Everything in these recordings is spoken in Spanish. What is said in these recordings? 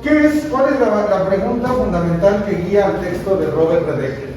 ¿Cuál es la pregunta fundamental que guía al texto de Robert Redeker?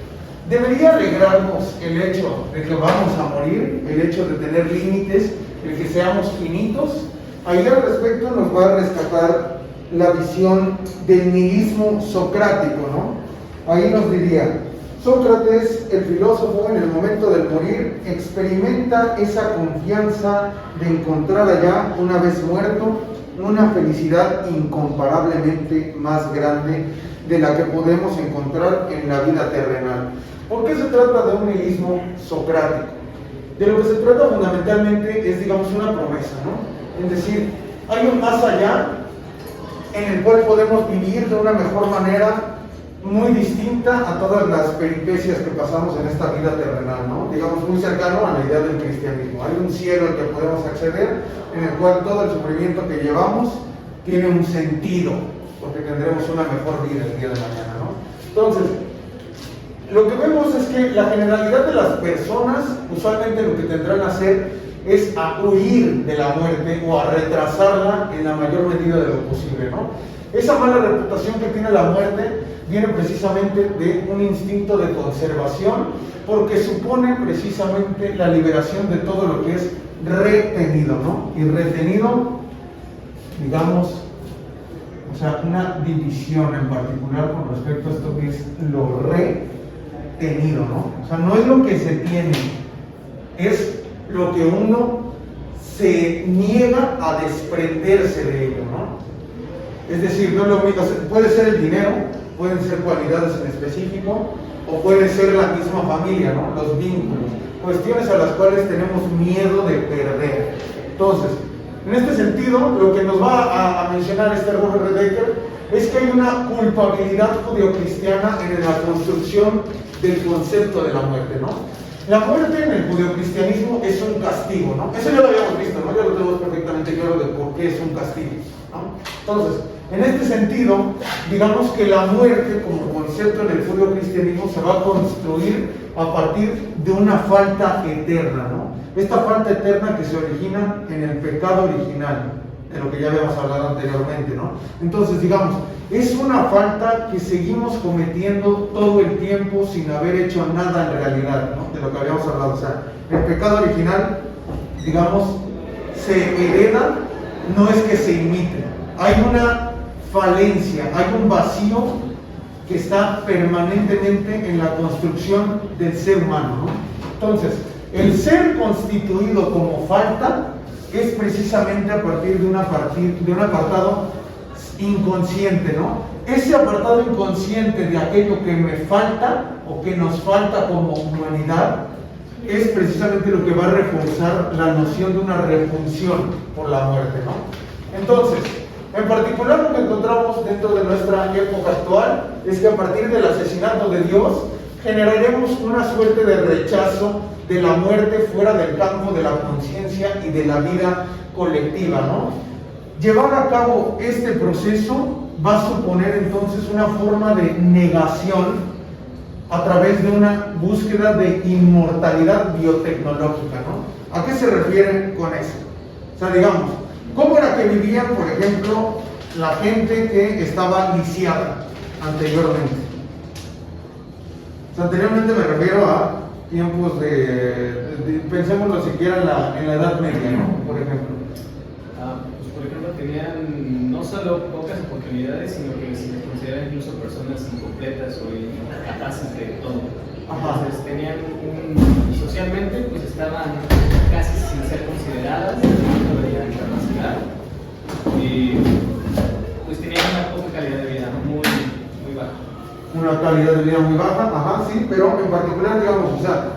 ¿Debería alegrarnos el hecho de que vamos a morir, el hecho de tener límites, el que seamos finitos? Ahí al respecto nos va a rescatar la visión del nihilismo socrático, ¿no? Ahí nos diría: Sócrates, el filósofo, en el momento del morir, experimenta esa confianza de encontrar allá, una vez muerto, una felicidad incomparablemente más grande de la que podemos encontrar en la vida terrenal. ¿Por qué se trata de un nihilismo socrático? De lo que se trata fundamentalmente es, digamos, una promesa, ¿no? Es decir, hay un más allá en el cual podemos vivir de una mejor manera, muy distinta a todas las peripecias que pasamos en esta vida terrenal, ¿no? Digamos, muy cercano a la idea del cristianismo. Hay un cielo al que podemos acceder, en el cual todo el sufrimiento que llevamos tiene un sentido, porque tendremos una mejor vida el día de mañana, ¿no? Entonces, lo que vemos es que la generalidad de las personas, usualmente lo que tendrán a hacer es a huir de la muerte o a retrasarla en la mayor medida de lo posible, ¿no? Esa mala reputación que tiene la muerte viene precisamente de un instinto de conservación, porque supone precisamente la liberación de todo lo que es retenido, ¿no? Y retenido, digamos, o sea, una división en particular con respecto a esto que es lo retenido, ¿no? O sea, no es lo que se tiene, es lo que uno se niega a desprenderse de ello, ¿no? Es decir, no es lo mismo, puede ser el dinero, pueden ser cualidades en específico, o puede ser la misma familia, ¿no? Los vínculos, cuestiones a las cuales tenemos miedo de perder. Entonces, en este sentido, lo que nos va a mencionar este Robert Redeker es que hay una culpabilidad judeocristiana en la construcción del concepto de la muerte, ¿no? La muerte en el judeocristianismo es un castigo, ¿no? Eso ya lo habíamos visto, ¿no? Ya lo tenemos perfectamente claro de por qué es un castigo, ¿no? Entonces, en este sentido, digamos que la muerte como concepto en el judeocristianismo se va a construir a partir de una falta eterna, ¿no? Esta falta eterna que se origina en el pecado original, de lo que ya habíamos hablado anteriormente, ¿no? Entonces, digamos, es una falta que seguimos cometiendo todo el tiempo sin haber hecho nada en realidad, ¿no? De lo que habíamos hablado. O sea, el pecado original, digamos, se hereda, no es que se imite. Hay una falencia, hay un vacío que está permanentemente en la construcción del ser humano, ¿no? Entonces, el ser constituido como falta es precisamente a partir de un apartado inconsciente, ¿no? Ese apartado inconsciente de aquello que me falta o que nos falta como humanidad es precisamente lo que va a reforzar la noción de una repulsión por la muerte, ¿no? Entonces, en particular lo que encontramos dentro de nuestra época actual es que a partir del asesinato de Dios generaremos una suerte de rechazo de la muerte fuera del campo de la conciencia y de la vida colectiva, ¿no? Llevar a cabo este proceso va a suponer entonces una forma de negación a través de una búsqueda de inmortalidad biotecnológica, ¿no? ¿A qué se refieren con eso? O sea, digamos, ¿cómo era que vivían, por ejemplo, la gente que estaba lisiada anteriormente? O sea, anteriormente me refiero a tiempos pensémoslo siquiera en la Edad Media, ¿no? Por ejemplo. Pues por ejemplo tenían no solo pocas oportunidades, sino que se les consideraban incluso personas incompletas o incapaces de todo. Entonces tenían y socialmente pues estaban casi sin ser consideradas, no veían capacidad, y pues tenían una poca calidad de vida, ¿no? muy baja. Una calidad de vida muy baja, sí, pero en particular, digamos, o sea,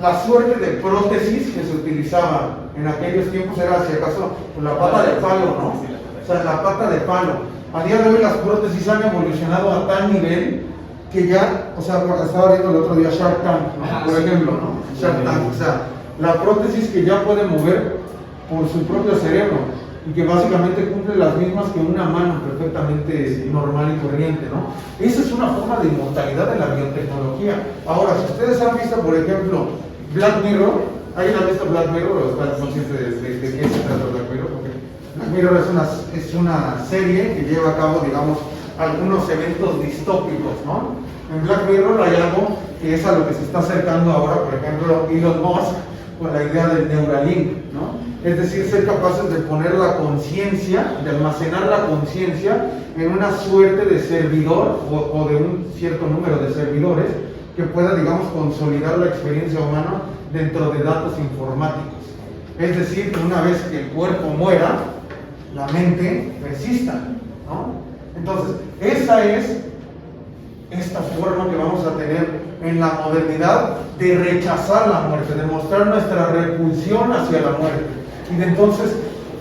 la suerte de prótesis que se utilizaba en aquellos tiempos era, si acaso, la pata de palo, ¿no? O sea, la pata de palo. A día de hoy las prótesis han evolucionado a tal nivel que ya, o sea, estaba viendo el otro día Shark Tank, ¿no? Por ejemplo, ¿no? Shark Tank, o sea, la prótesis que ya puede mover por su propio cerebro y que básicamente cumple las mismas que una mano perfectamente normal y corriente, ¿no? Esa es una forma de inmortalidad de la biotecnología. Ahora, si ustedes han visto, por ejemplo, Black Mirror, ¿alguien ha visto Black Mirror o están conscientes de qué se trata Black Mirror? Porque Black Mirror es una serie que lleva a cabo, digamos, algunos eventos distópicos, ¿no? En Black Mirror hay algo que es a lo que se está acercando ahora, por ejemplo, Elon Musk con la idea del Neuralink, ¿no? Es decir, ser capaces de poner la conciencia, de almacenar la conciencia en una suerte de servidor o de un cierto número de servidores que pueda, digamos, consolidar la experiencia humana dentro de datos informáticos. Es decir, que una vez que el cuerpo muera, la mente persista, ¿no? Entonces, esa es esta forma que vamos a tener en la modernidad de rechazar la muerte, de mostrar nuestra repulsión hacia la muerte y de entonces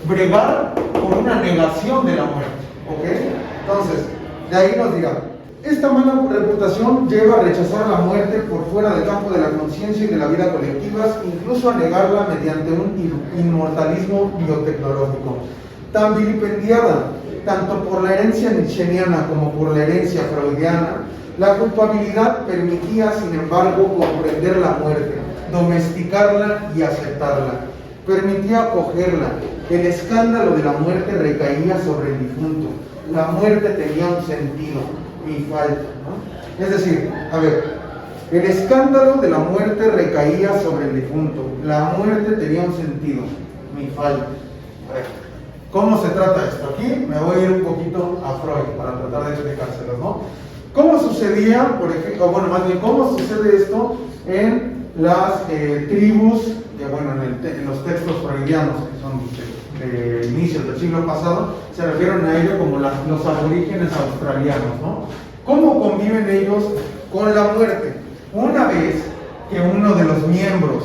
bregar por una negación de la muerte, ¿ok? Entonces, de ahí nos dirá, esta mala reputación lleva a rechazar la muerte por fuera del campo de la conciencia y de la vida colectivas, incluso a negarla mediante un inmortalismo biotecnológico. Tan vilipendiada, tanto por la herencia nietzscheana como por la herencia freudiana, la culpabilidad permitía, sin embargo, comprender la muerte, domesticarla y aceptarla. Permitía acogerla. El escándalo de la muerte recaía sobre el difunto. La muerte tenía un sentido, mi falta, ¿no? Es decir, a ver, el escándalo de la muerte recaía sobre el difunto. La muerte tenía un sentido, mi falta. A ver, ¿cómo se trata esto? Aquí me voy a ir un poquito a Freud para tratar de explicárselo, ¿no? ¿Cómo sucedía, por ejemplo, bueno, más bien, cómo sucede esto en las tribus, en los textos freudianos, que son de inicios del siglo pasado, se refieren a ello como los aborígenes australianos, ¿no? ¿Cómo conviven ellos con la muerte? Una vez que uno de los miembros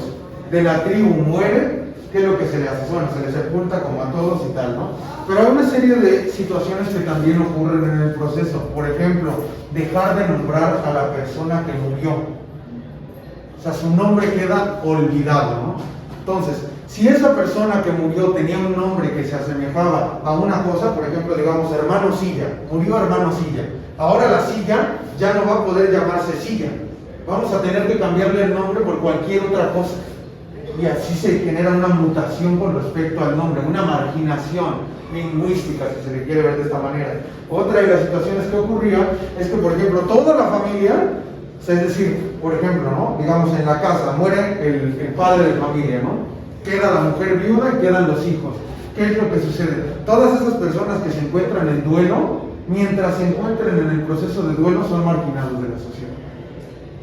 de la tribu muere, ¿qué es lo que se le hace? Bueno, se le sepulta como a todos y tal, ¿no? Pero hay una serie de situaciones que también ocurren en el proceso. Por ejemplo, dejar de nombrar a la persona que murió. O sea, su nombre queda olvidado, ¿no? Entonces, si esa persona que murió tenía un nombre que se asemejaba a una cosa, por ejemplo, digamos, hermano Silla, murió hermano Silla. Ahora la silla ya no va a poder llamarse Silla. Vamos a tener que cambiarle el nombre por cualquier otra cosa. Y así se genera una mutación con respecto al nombre, una marginación lingüística, si se le quiere ver de esta manera. Otra de las situaciones que ocurría es que, por ejemplo, toda la familia, es decir, por ejemplo, ¿no? Digamos, en la casa muere el padre de familia, ¿no? Queda la mujer viuda y quedan los hijos. ¿Qué es lo que sucede? Todas esas personas que se encuentran en duelo, mientras se encuentren en el proceso de duelo, son marginados de la sociedad.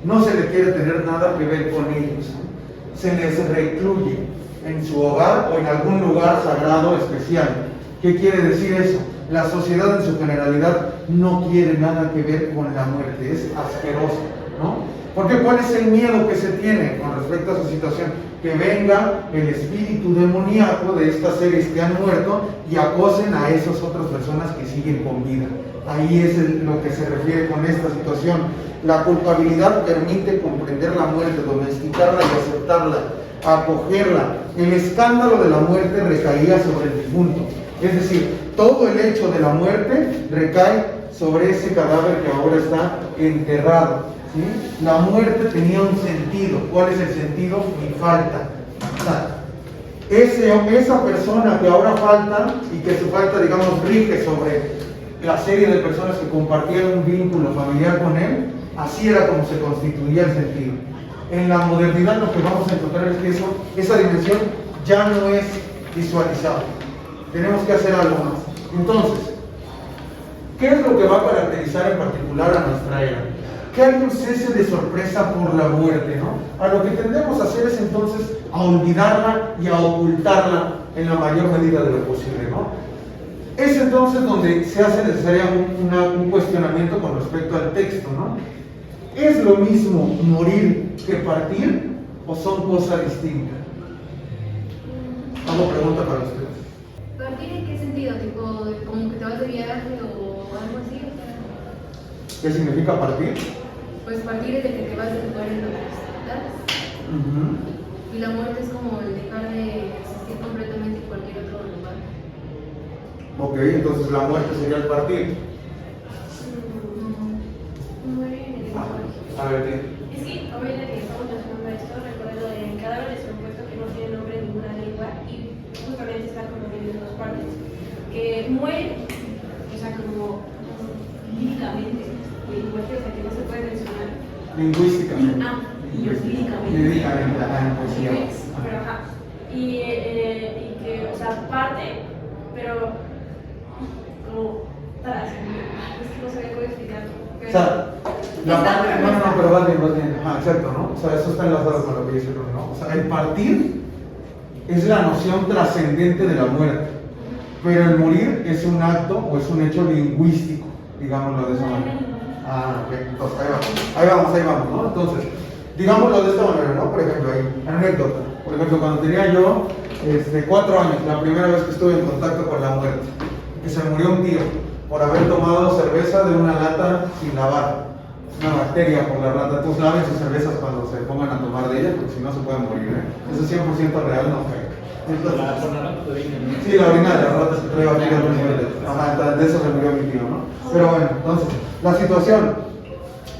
No se le quiere tener nada que ver con ellos, ¿no? Se les recluye en su hogar o en algún lugar sagrado especial. ¿Qué quiere decir eso? La sociedad en su generalidad no quiere nada que ver con la muerte, es asqueroso, ¿no? Porque ¿cuál es el miedo que se tiene con respecto a esa situación? Que venga el espíritu demoníaco de estas seres que han muerto y acosen a esas otras personas que siguen con vida. Ahí es lo que se refiere con esta situación. La culpabilidad permite comprender la muerte, domesticarla y aceptarla, acogerla. El escándalo de la muerte recaía sobre el difunto. Es decir, todo el hecho de la muerte recae sobre ese cadáver que ahora está enterrado, ¿sí? La muerte tenía un sentido. ¿Cuál es el sentido? Mi falta. O sea, esa persona que ahora falta y que su falta, digamos, rige sobre la serie de personas que compartían un vínculo familiar con él, así era como se constituía el sentido. En la modernidad lo que vamos a encontrar es que esa dimensión ya no es visualizable. Tenemos que hacer algo más. Entonces, ¿qué es lo que va a caracterizar en particular a nuestra era? Que hay un cese de sorpresa por la muerte, ¿no? A lo que tendemos a hacer es entonces a olvidarla y a ocultarla en la mayor medida de lo posible, ¿no? Es entonces donde se hace necesario un cuestionamiento con respecto al texto, ¿no? ¿Es lo mismo morir que partir o son cosas distintas? Hago pregunta para ustedes. ¿Partir en qué sentido? ¿Tipo como que te vas de viaje o algo así? O sea, ¿Qué significa partir? pues partir es de que te vas del lugar en donde estás. Y la muerte es como el dejar de existir completamente en cualquier otro lugar. Ok, entonces la muerte sería el partir. A ver, Es que ahorita que estamos mencionando esto, recuerdo en cadáveres compuestos que no tienen nombre en ninguna lengua y justamente están como divididos en dos partes. que muere, o sea, como líricamente, y muerte, o sea, que no se puede mencionar. Lingüísticamente. Líricamente. Líricamente, en poesía. Pero, ajá. Y que, o sea, parte, pero como trascendente. Es que no sabía cómo explicarlo. O sea, la parte, no, pero vas bien. Ajá, exacto, ¿no? O sea, eso está enlazado con lo que dice Rubén, ¿no? O sea, el partir es la noción trascendente de la muerte, pero el morir es un acto o es un hecho lingüístico, digámoslo de esa manera. Ah, ok, entonces ahí vamos, ¿no? Entonces, digámoslo de esta manera, ¿no? Por ejemplo, ahí, anécdota. Por ejemplo, cuando tenía yo 4 años, la primera vez que estuve en contacto con la muerte, que se murió un tío por haber tomado cerveza de una lata sin lavar. Una bacteria por la lata. Entonces laven sus cervezas cuando se pongan a tomar de ella, porque si no se pueden morir, ¿eh? Eso es 100% real, no fake. Por la rata de orina, ¿no? Sí, la orina de la rata se trae bacterias muy fuertes. Ajá, de eso se murió mi tío, ¿no? Pero bueno, entonces, la situación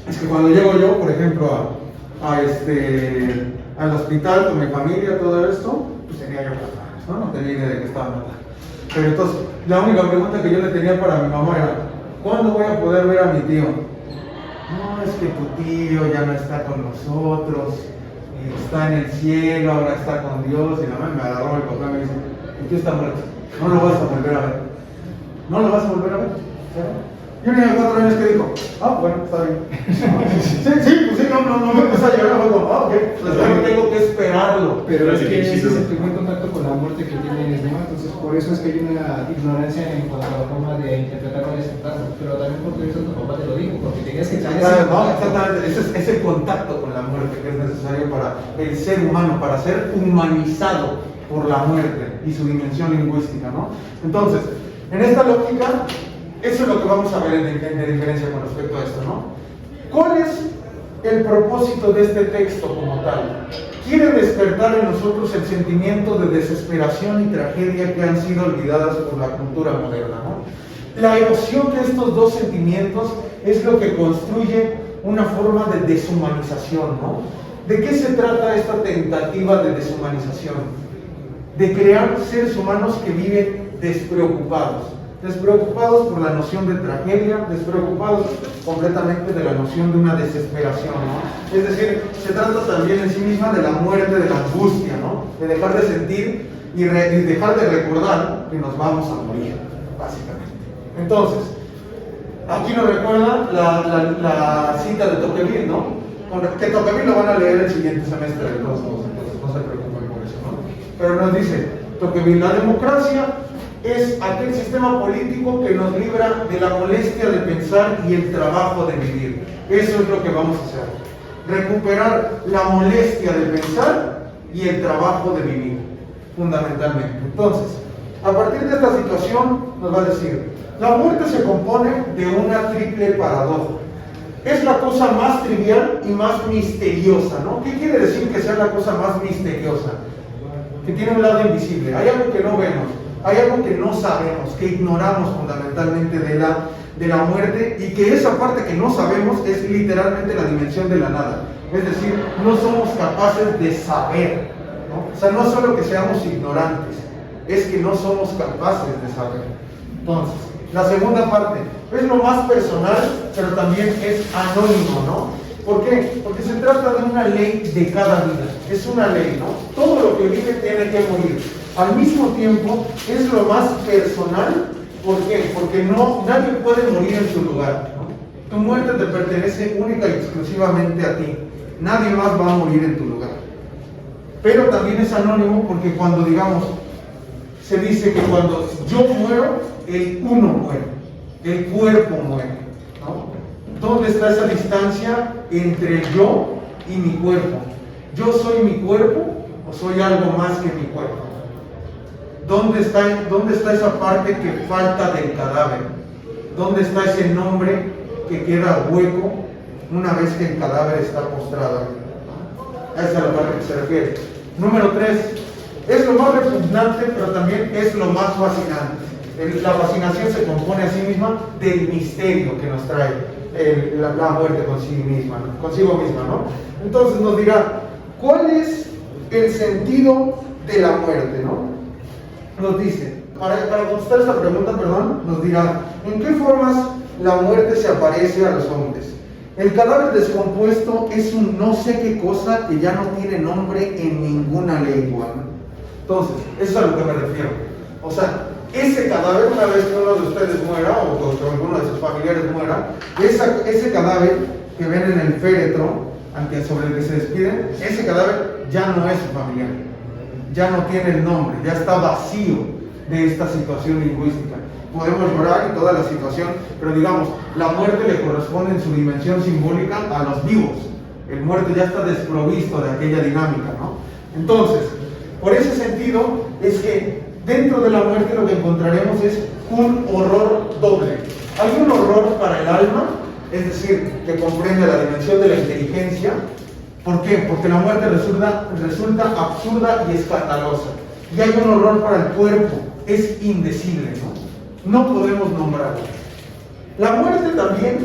es que cuando llego yo, por ejemplo, al hospital con mi familia, todo esto, pues tenía yo 4 años, ¿no? No tenía idea de que estaba matando. Pero entonces, la única pregunta que yo le tenía para mi mamá era, ¿cuándo voy a poder ver a mi tío? No, es que tu tío ya no está con nosotros, y está en el cielo, ahora está con Dios, y la mamá me agarró el papá y me dice, tu tío está muerto, no lo vas a volver a ver. ¿No lo vas a volver a ver? Y un niño de 4 años que dijo, bueno, está bien. Sí, no me puse a llorar, fue como, ok, pues yo tengo que esperarlo. Pero es que ese es el primer contacto con la muerte que tienes, ¿no? Entonces, por eso es que hay una ignorancia en cuanto a la forma de interpretar cuál es el caso. Pero también porque eso tu papá te lo dijo, porque tenías que tener ese No, exactamente, ese es el contacto con la muerte que es necesario para el ser humano, para ser humanizado por la muerte y su dimensión lingüística, ¿no? Entonces, en esta lógica, eso es lo que vamos a ver en diferencia con respecto a esto, ¿no? ¿Cuál es el propósito de este texto como tal? Quiere despertar en nosotros el sentimiento de desesperación y tragedia que han sido olvidadas por la cultura moderna, ¿no? La emoción de estos dos sentimientos es lo que construye una forma de deshumanización, ¿no? ¿De qué se trata esta tentativa de deshumanización? De crear seres humanos que viven despreocupados por la noción de tragedia, despreocupados completamente de la noción de una desesperación, ¿no? Es decir, se trata también en sí misma de la muerte, de la angustia, ¿no? De dejar de sentir y dejar de recordar que nos vamos a morir, básicamente. Entonces, aquí nos recuerda la cita de Tocqueville, ¿no? Que Tocqueville lo van a leer el siguiente semestre de todos modos, entonces no se preocupen por eso, ¿no? Pero nos dice Tocqueville, la democracia es aquel sistema político que nos libra de la molestia de pensar y el trabajo de vivir. Eso es lo que vamos a hacer. Recuperar la molestia de pensar y el trabajo de vivir, fundamentalmente. Entonces, a partir de esta situación, nos va a decir, la muerte se compone de una triple paradoja. Es la cosa más trivial y más misteriosa, ¿no? ¿Qué quiere decir que sea la cosa más misteriosa? Que tiene un lado invisible. Hay algo que no vemos. Hay algo que no sabemos, que ignoramos fundamentalmente de la muerte, y que esa parte que no sabemos es literalmente la dimensión de la nada. Es decir, no somos capaces de saber, ¿no? O sea, no solo que seamos ignorantes, es que no somos capaces de saber. Entonces, la segunda parte es lo más personal, pero también es anónimo, ¿no? ¿Por qué? Porque se trata de una ley de cada vida. Es una ley, ¿no? Todo lo que vive tiene que morir. Al mismo tiempo, es lo más personal. ¿Por qué? Porque nadie puede morir en su lugar, ¿no? Tu muerte te pertenece única y exclusivamente a ti. Nadie más va a morir en tu lugar. Pero también es anónimo porque cuando, digamos, se dice que cuando yo muero, el uno muere, el cuerpo muere, ¿no? ¿Dónde está esa distancia entre yo y mi cuerpo? ¿Yo soy mi cuerpo o soy algo más que mi cuerpo? ¿Dónde está esa parte que falta del cadáver? ¿Dónde está ese nombre que queda hueco una vez que el cadáver está postrado? Esa es la parte que se refiere. Número 3. Es lo más repugnante, pero también es lo más fascinante. La fascinación se compone a sí misma del misterio que nos trae la muerte consigo misma, ¿no? Entonces nos dirá, ¿cuál es el sentido de la muerte, no? Nos dice, para contestar esta pregunta, perdón, nos dirá, ¿en qué formas la muerte se aparece a los hombres? El cadáver descompuesto es un no sé qué cosa que ya no tiene nombre en ninguna lengua, ¿no? Entonces, eso es a lo que me refiero. O sea, ese cadáver, una vez que uno de ustedes muera, o que alguno de sus familiares muera, ese cadáver que ven en el féretro, sobre el que se despiden, ese cadáver ya no es su familiar, ya no tiene el nombre, ya está vacío de esta situación lingüística. Podemos llorar y toda la situación, pero digamos, la muerte le corresponde en su dimensión simbólica a los vivos. El muerto ya está desprovisto de aquella dinámica, ¿no? Entonces, por ese sentido, es que dentro de la muerte lo que encontraremos es un horror doble. Hay un horror para el alma, es decir, que comprende la dimensión de la inteligencia. ¿Por qué? Porque la muerte resulta absurda y escandalosa. Y hay un horror para el cuerpo, es indecible, ¿no? No podemos nombrarlo. La muerte también,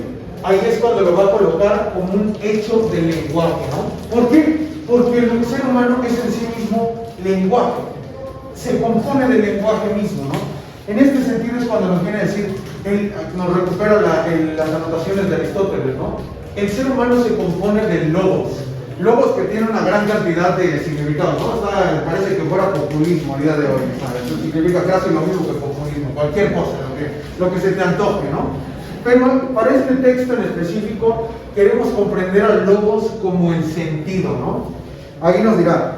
ahí es cuando lo va a colocar como un hecho del lenguaje, ¿no? ¿Por qué? Porque el ser humano es en sí mismo lenguaje, se compone del lenguaje mismo, ¿no? En este sentido es cuando nos viene a decir, nos recupera las anotaciones de Aristóteles, ¿no? El ser humano se compone de logos que tienen una gran cantidad de significados, ¿no? Parece que fuera populismo a día de hoy, ¿sabes? Eso significa casi lo mismo que populismo, cualquier cosa, lo que se te antoje, ¿no? Pero para este texto en específico queremos comprender al logos como el sentido, ¿no? Ahí nos dirá,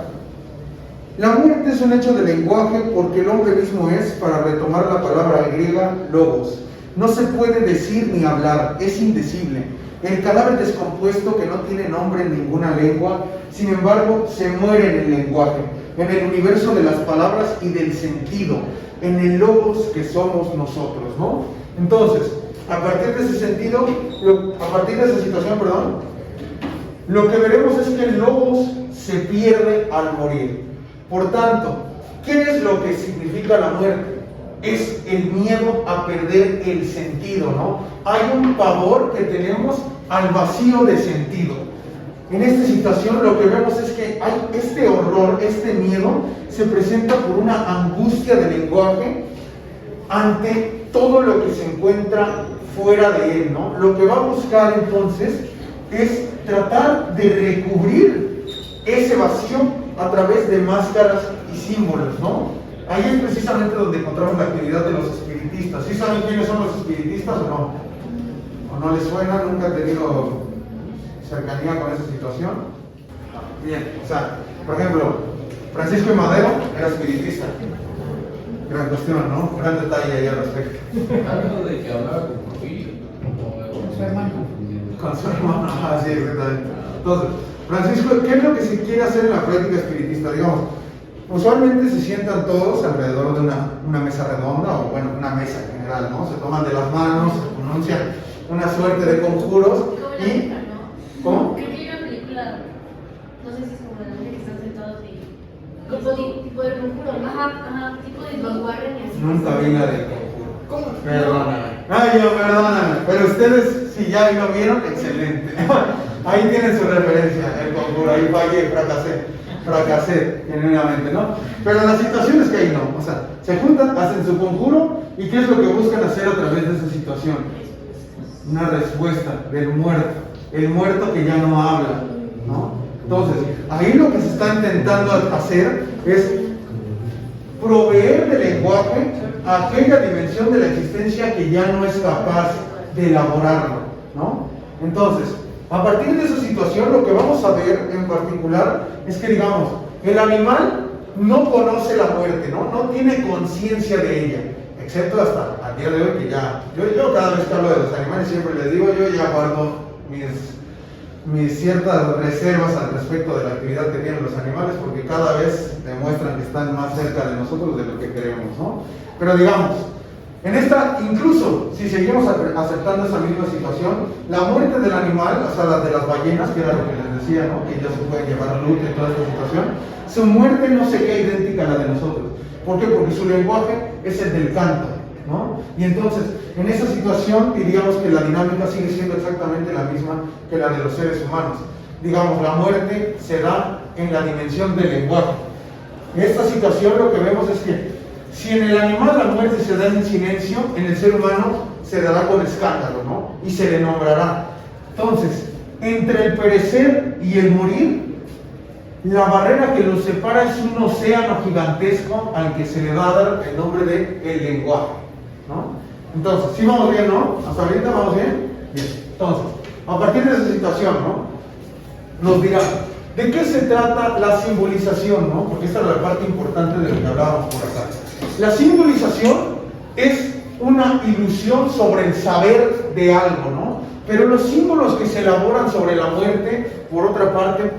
la muerte es un hecho de lenguaje porque el hombre mismo es, para retomar la palabra griega, logos. No se puede decir ni hablar, es indecible. El cadáver descompuesto que no tiene nombre en ninguna lengua, sin embargo, se muere en el lenguaje, en el universo de las palabras y del sentido, en el logos que somos nosotros, ¿no? Entonces, a partir de ese sentido, a partir de esa situación, lo que veremos es que el logos se pierde al morir. Por tanto, ¿qué es lo que significa la muerte? Es el miedo a perder el sentido, ¿no? Hay un pavor que tenemos al vacío de sentido. En esta situación lo que vemos es que hay este horror, este miedo, se presenta por una angustia de lenguaje ante todo lo que se encuentra fuera de él, ¿no? Lo que va a buscar entonces es tratar de recubrir ese vacío a través de máscaras y símbolos, ¿no? Ahí es precisamente donde encontramos la actividad de los espiritistas. ¿Sí saben quiénes son los espiritistas o no? ¿O no les suena? ¿Nunca han tenido cercanía con esa situación? Bien, o sea, por ejemplo, Francisco de Madero era espiritista. Gran cuestión, ¿no? Gran detalle ahí al respecto. Algo de que hablaba con Porfirio, con su hermano. Con su hermano, sí, exactamente. Entonces, Francisco, ¿qué es lo que se quiere hacer en la práctica espiritista? Digamos, usualmente se sientan todos alrededor de una mesa redonda, o bueno, una mesa en general, ¿no? Se toman de las manos, se pronuncian una suerte de conjuros y... ¿Cómo? Creo que hay una película, no sé si es como la de que están sentados y... Tipo de conjuro, ¿no? Ajá, tipo de Los guarden y así. Nunca vi la de conjuro. ¿Cómo? Perdóname. Ay, yo perdóname. Pero ustedes, si ya lo vieron, excelente. Ahí tienen su referencia, el conjuro. Ahí fallé, fracasé genuinamente, ¿no? Pero la situación es que ahí no. O sea, se juntan, hacen su conjuro y ¿qué es lo que buscan hacer a través de esa situación? Una respuesta del muerto. El muerto que ya no habla, ¿no? Entonces, ahí lo que se está intentando hacer es proveer de lenguaje a aquella dimensión de la existencia que ya no es capaz de elaborarlo, ¿no? Entonces, a partir de esa situación, lo que vamos a ver en particular es que, digamos, el animal no conoce la muerte, ¿no? No tiene conciencia de ella, excepto hasta al día de hoy que ya... Yo cada vez que hablo de los animales siempre les digo, yo ya guardo mis ciertas reservas al respecto de la actividad que tienen los animales, porque cada vez demuestran que están más cerca de nosotros de lo que queremos, ¿no? Pero digamos, en esta, incluso si seguimos aceptando esa misma situación, la muerte del animal, o sea, la de las ballenas, que era lo que les decía, ¿no? Que ya se pueden llevar luto y toda esta situación, su muerte no sería idéntica a la de nosotros. ¿Por qué? Porque su lenguaje es el del canto, ¿no? Y entonces, en esa situación diríamos que la dinámica sigue siendo exactamente la misma que la de los seres humanos. Digamos, la muerte se da en la dimensión del lenguaje. En esta situación lo que vemos es que Si en el animal la muerte se da en silencio, en el ser humano se dará con escándalo, ¿no? Y se le nombrará. Entonces, entre el perecer y el morir, la barrera que los separa es un océano gigantesco al que se le va a dar el nombre de el lenguaje, ¿no? Entonces, ¿sí vamos bien, no? ¿Hasta ahorita vamos bien? Bien. Entonces, a partir de esa situación, ¿no? Nos dirá, ¿de qué se trata la simbolización, no? Porque esta es la parte importante de lo que hablábamos por acá. La simbolización es una ilusión sobre el saber de algo, ¿no? Pero los símbolos que se elaboran sobre la muerte, por otra parte,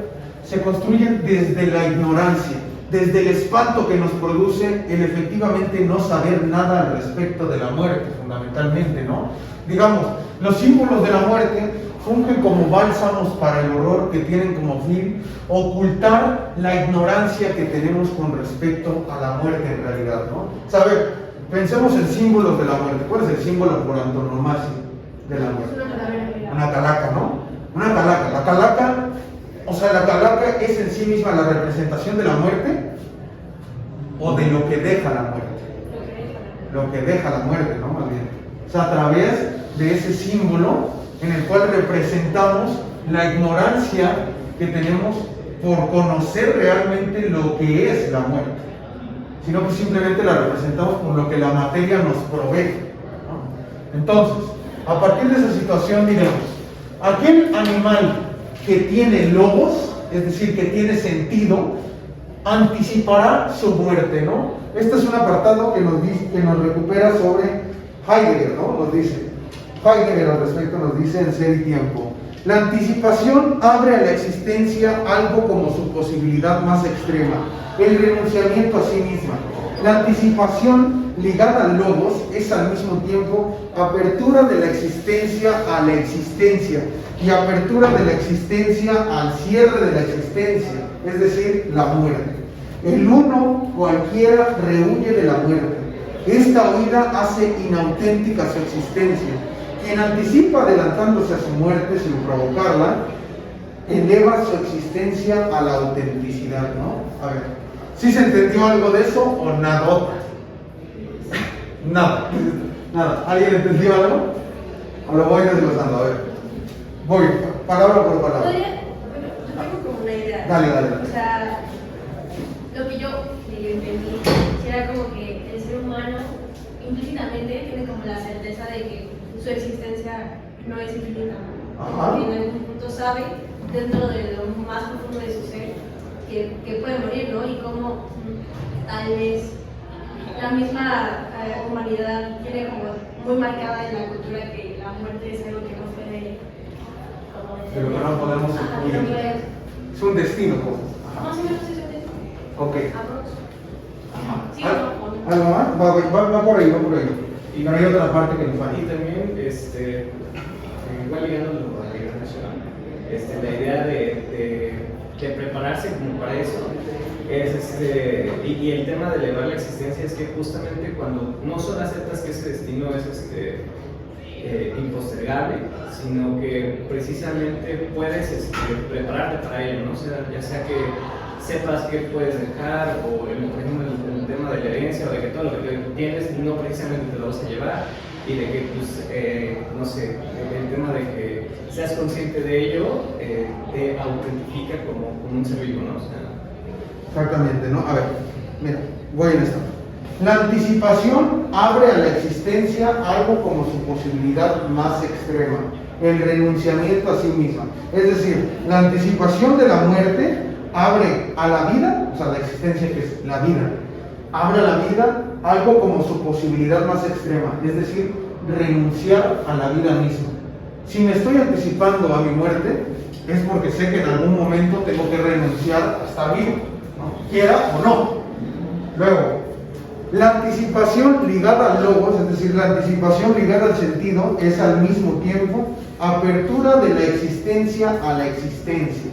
se construyen desde la ignorancia, desde el espanto que nos produce el efectivamente no saber nada al respecto de la muerte, fundamentalmente, ¿no? Digamos, los símbolos de la muerte fungen como bálsamos para el horror que tienen como fin ocultar la ignorancia que tenemos con respecto a la muerte en realidad, ¿no? ¿Sabe? Pensemos en símbolos de la muerte. ¿Cuál es el símbolo por antonomasia de la muerte? Una calaca, ¿no? Una calaca. La calaca, o sea, la calaca es en sí misma la representación de la muerte o de lo que deja la muerte. Lo que deja la muerte, ¿no? Más bien. O sea, a través de ese símbolo en el cual representamos la ignorancia que tenemos por conocer realmente lo que es la muerte, sino que simplemente la representamos por lo que la materia nos provee, ¿no? Entonces, a partir de esa situación diremos, aquel animal que tiene logos, es decir, que tiene sentido, anticipará su muerte, ¿no? Este es un apartado que nos recupera sobre Heidegger, ¿no? Nos dice, Heidegger al respecto nos dice en Ser y Tiempo, la anticipación abre a la existencia algo como su posibilidad más extrema, el renunciamiento a sí misma. La anticipación ligada al logos es al mismo tiempo apertura de la existencia a la existencia y apertura de la existencia al cierre de la existencia, es decir, la muerte. El uno cualquiera rehuye de la muerte. Esta huida hace inauténtica su existencia. Quien anticipa adelantándose a su muerte sin provocarla, eleva su existencia a la autenticidad, ¿no? A ver, ¿sí se entendió algo de eso o nada? Nada, nada. ¿Alguien entendió algo? O lo voy desglosando, a ver. Voy, palabra por palabra. Bueno, yo tengo como una idea. Dale. O sea, lo que yo entendí era como que el ser humano implícitamente tiene como la certeza de que su existencia no es infinita. Ajá. Que en algún punto sabe, dentro de lo más profundo de su ser, que puede morir, ¿no? Y cómo tal vez la misma humanidad tiene como muy marcada en la cultura que la muerte es algo que no puede como Pero que no podemos Ajá, excluir. no puede. Es un destino, pues. No, sí, sí, sí, sí. Ok. Sí, o no. ¿Algo más? Va por ahí, va por ahí. Y no hay otra parte que nos Y falta. también, igual ligando a la liberación, la idea de prepararse como para eso es y el tema de elevar la existencia es que justamente cuando no solo aceptas que ese destino es impostergable, sino que precisamente puedes prepararte para ello, ¿no? O sea, ya sea que sepas qué puedes dejar, o por ejemplo el tema de la herencia, o de que todo lo que tienes no precisamente te lo vas a llevar, y de que, pues, no sé, el tema de que seas consciente de ello te autentifica como un ser vivo, ¿no? O sea, Exactamente, ¿no? A ver, mira, voy en esto. La anticipación abre a la existencia algo como su posibilidad más extrema, el renunciamiento a sí misma. Es decir, la anticipación de la muerte abre a la vida, o sea, la existencia que es la vida, abre a la vida algo como su posibilidad más extrema, es decir, renunciar a la vida misma. Si me estoy anticipando a mi muerte, es porque sé que en algún momento tengo que renunciar a estar vivo, ¿no? Quiera o no. Luego, la anticipación ligada al logos, es decir, la anticipación ligada al sentido, es al mismo tiempo apertura de la existencia a la existencia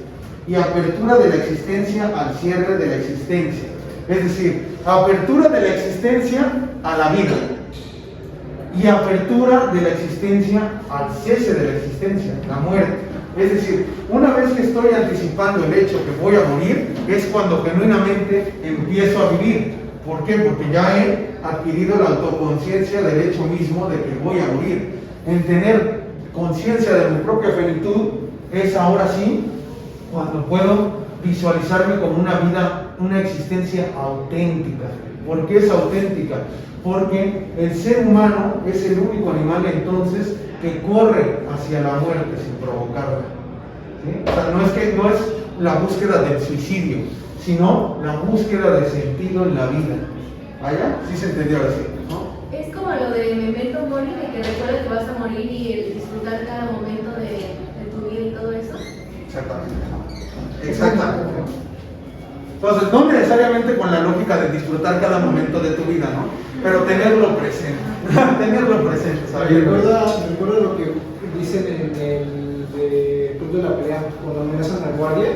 y apertura de la existencia al cierre de la existencia. Es decir, apertura de la existencia a la vida y apertura de la existencia al cese de la existencia, la muerte. Es decir, una vez que estoy anticipando el hecho que voy a morir, es cuando genuinamente empiezo a vivir. ¿Por qué? Porque ya he adquirido la autoconciencia del hecho mismo de que voy a morir. En tener conciencia de mi propia finitud es ahora sí cuando puedo visualizarme como una vida, una existencia auténtica. ¿Por qué es auténtica? Porque el ser humano es el único animal entonces que corre hacia la muerte sin provocarla. ¿Sí? O sea, no es la búsqueda del suicidio, sino la búsqueda de sentido en la vida. ¿Vaya? Sí se entendió así, ¿no? Es como lo de Memento Mori, de que recuerda que vas a morir y el disfrutar cada momento de tu vida y todo eso. Exactamente. Exactamente. Entonces, no necesariamente con la lógica de disfrutar cada momento de tu vida, ¿no? Pero tenerlo presente. Tenerlo presente, ¿sabes? Recuerda lo que dicen en el Club de la Pelea, cuando amenazan al guardia,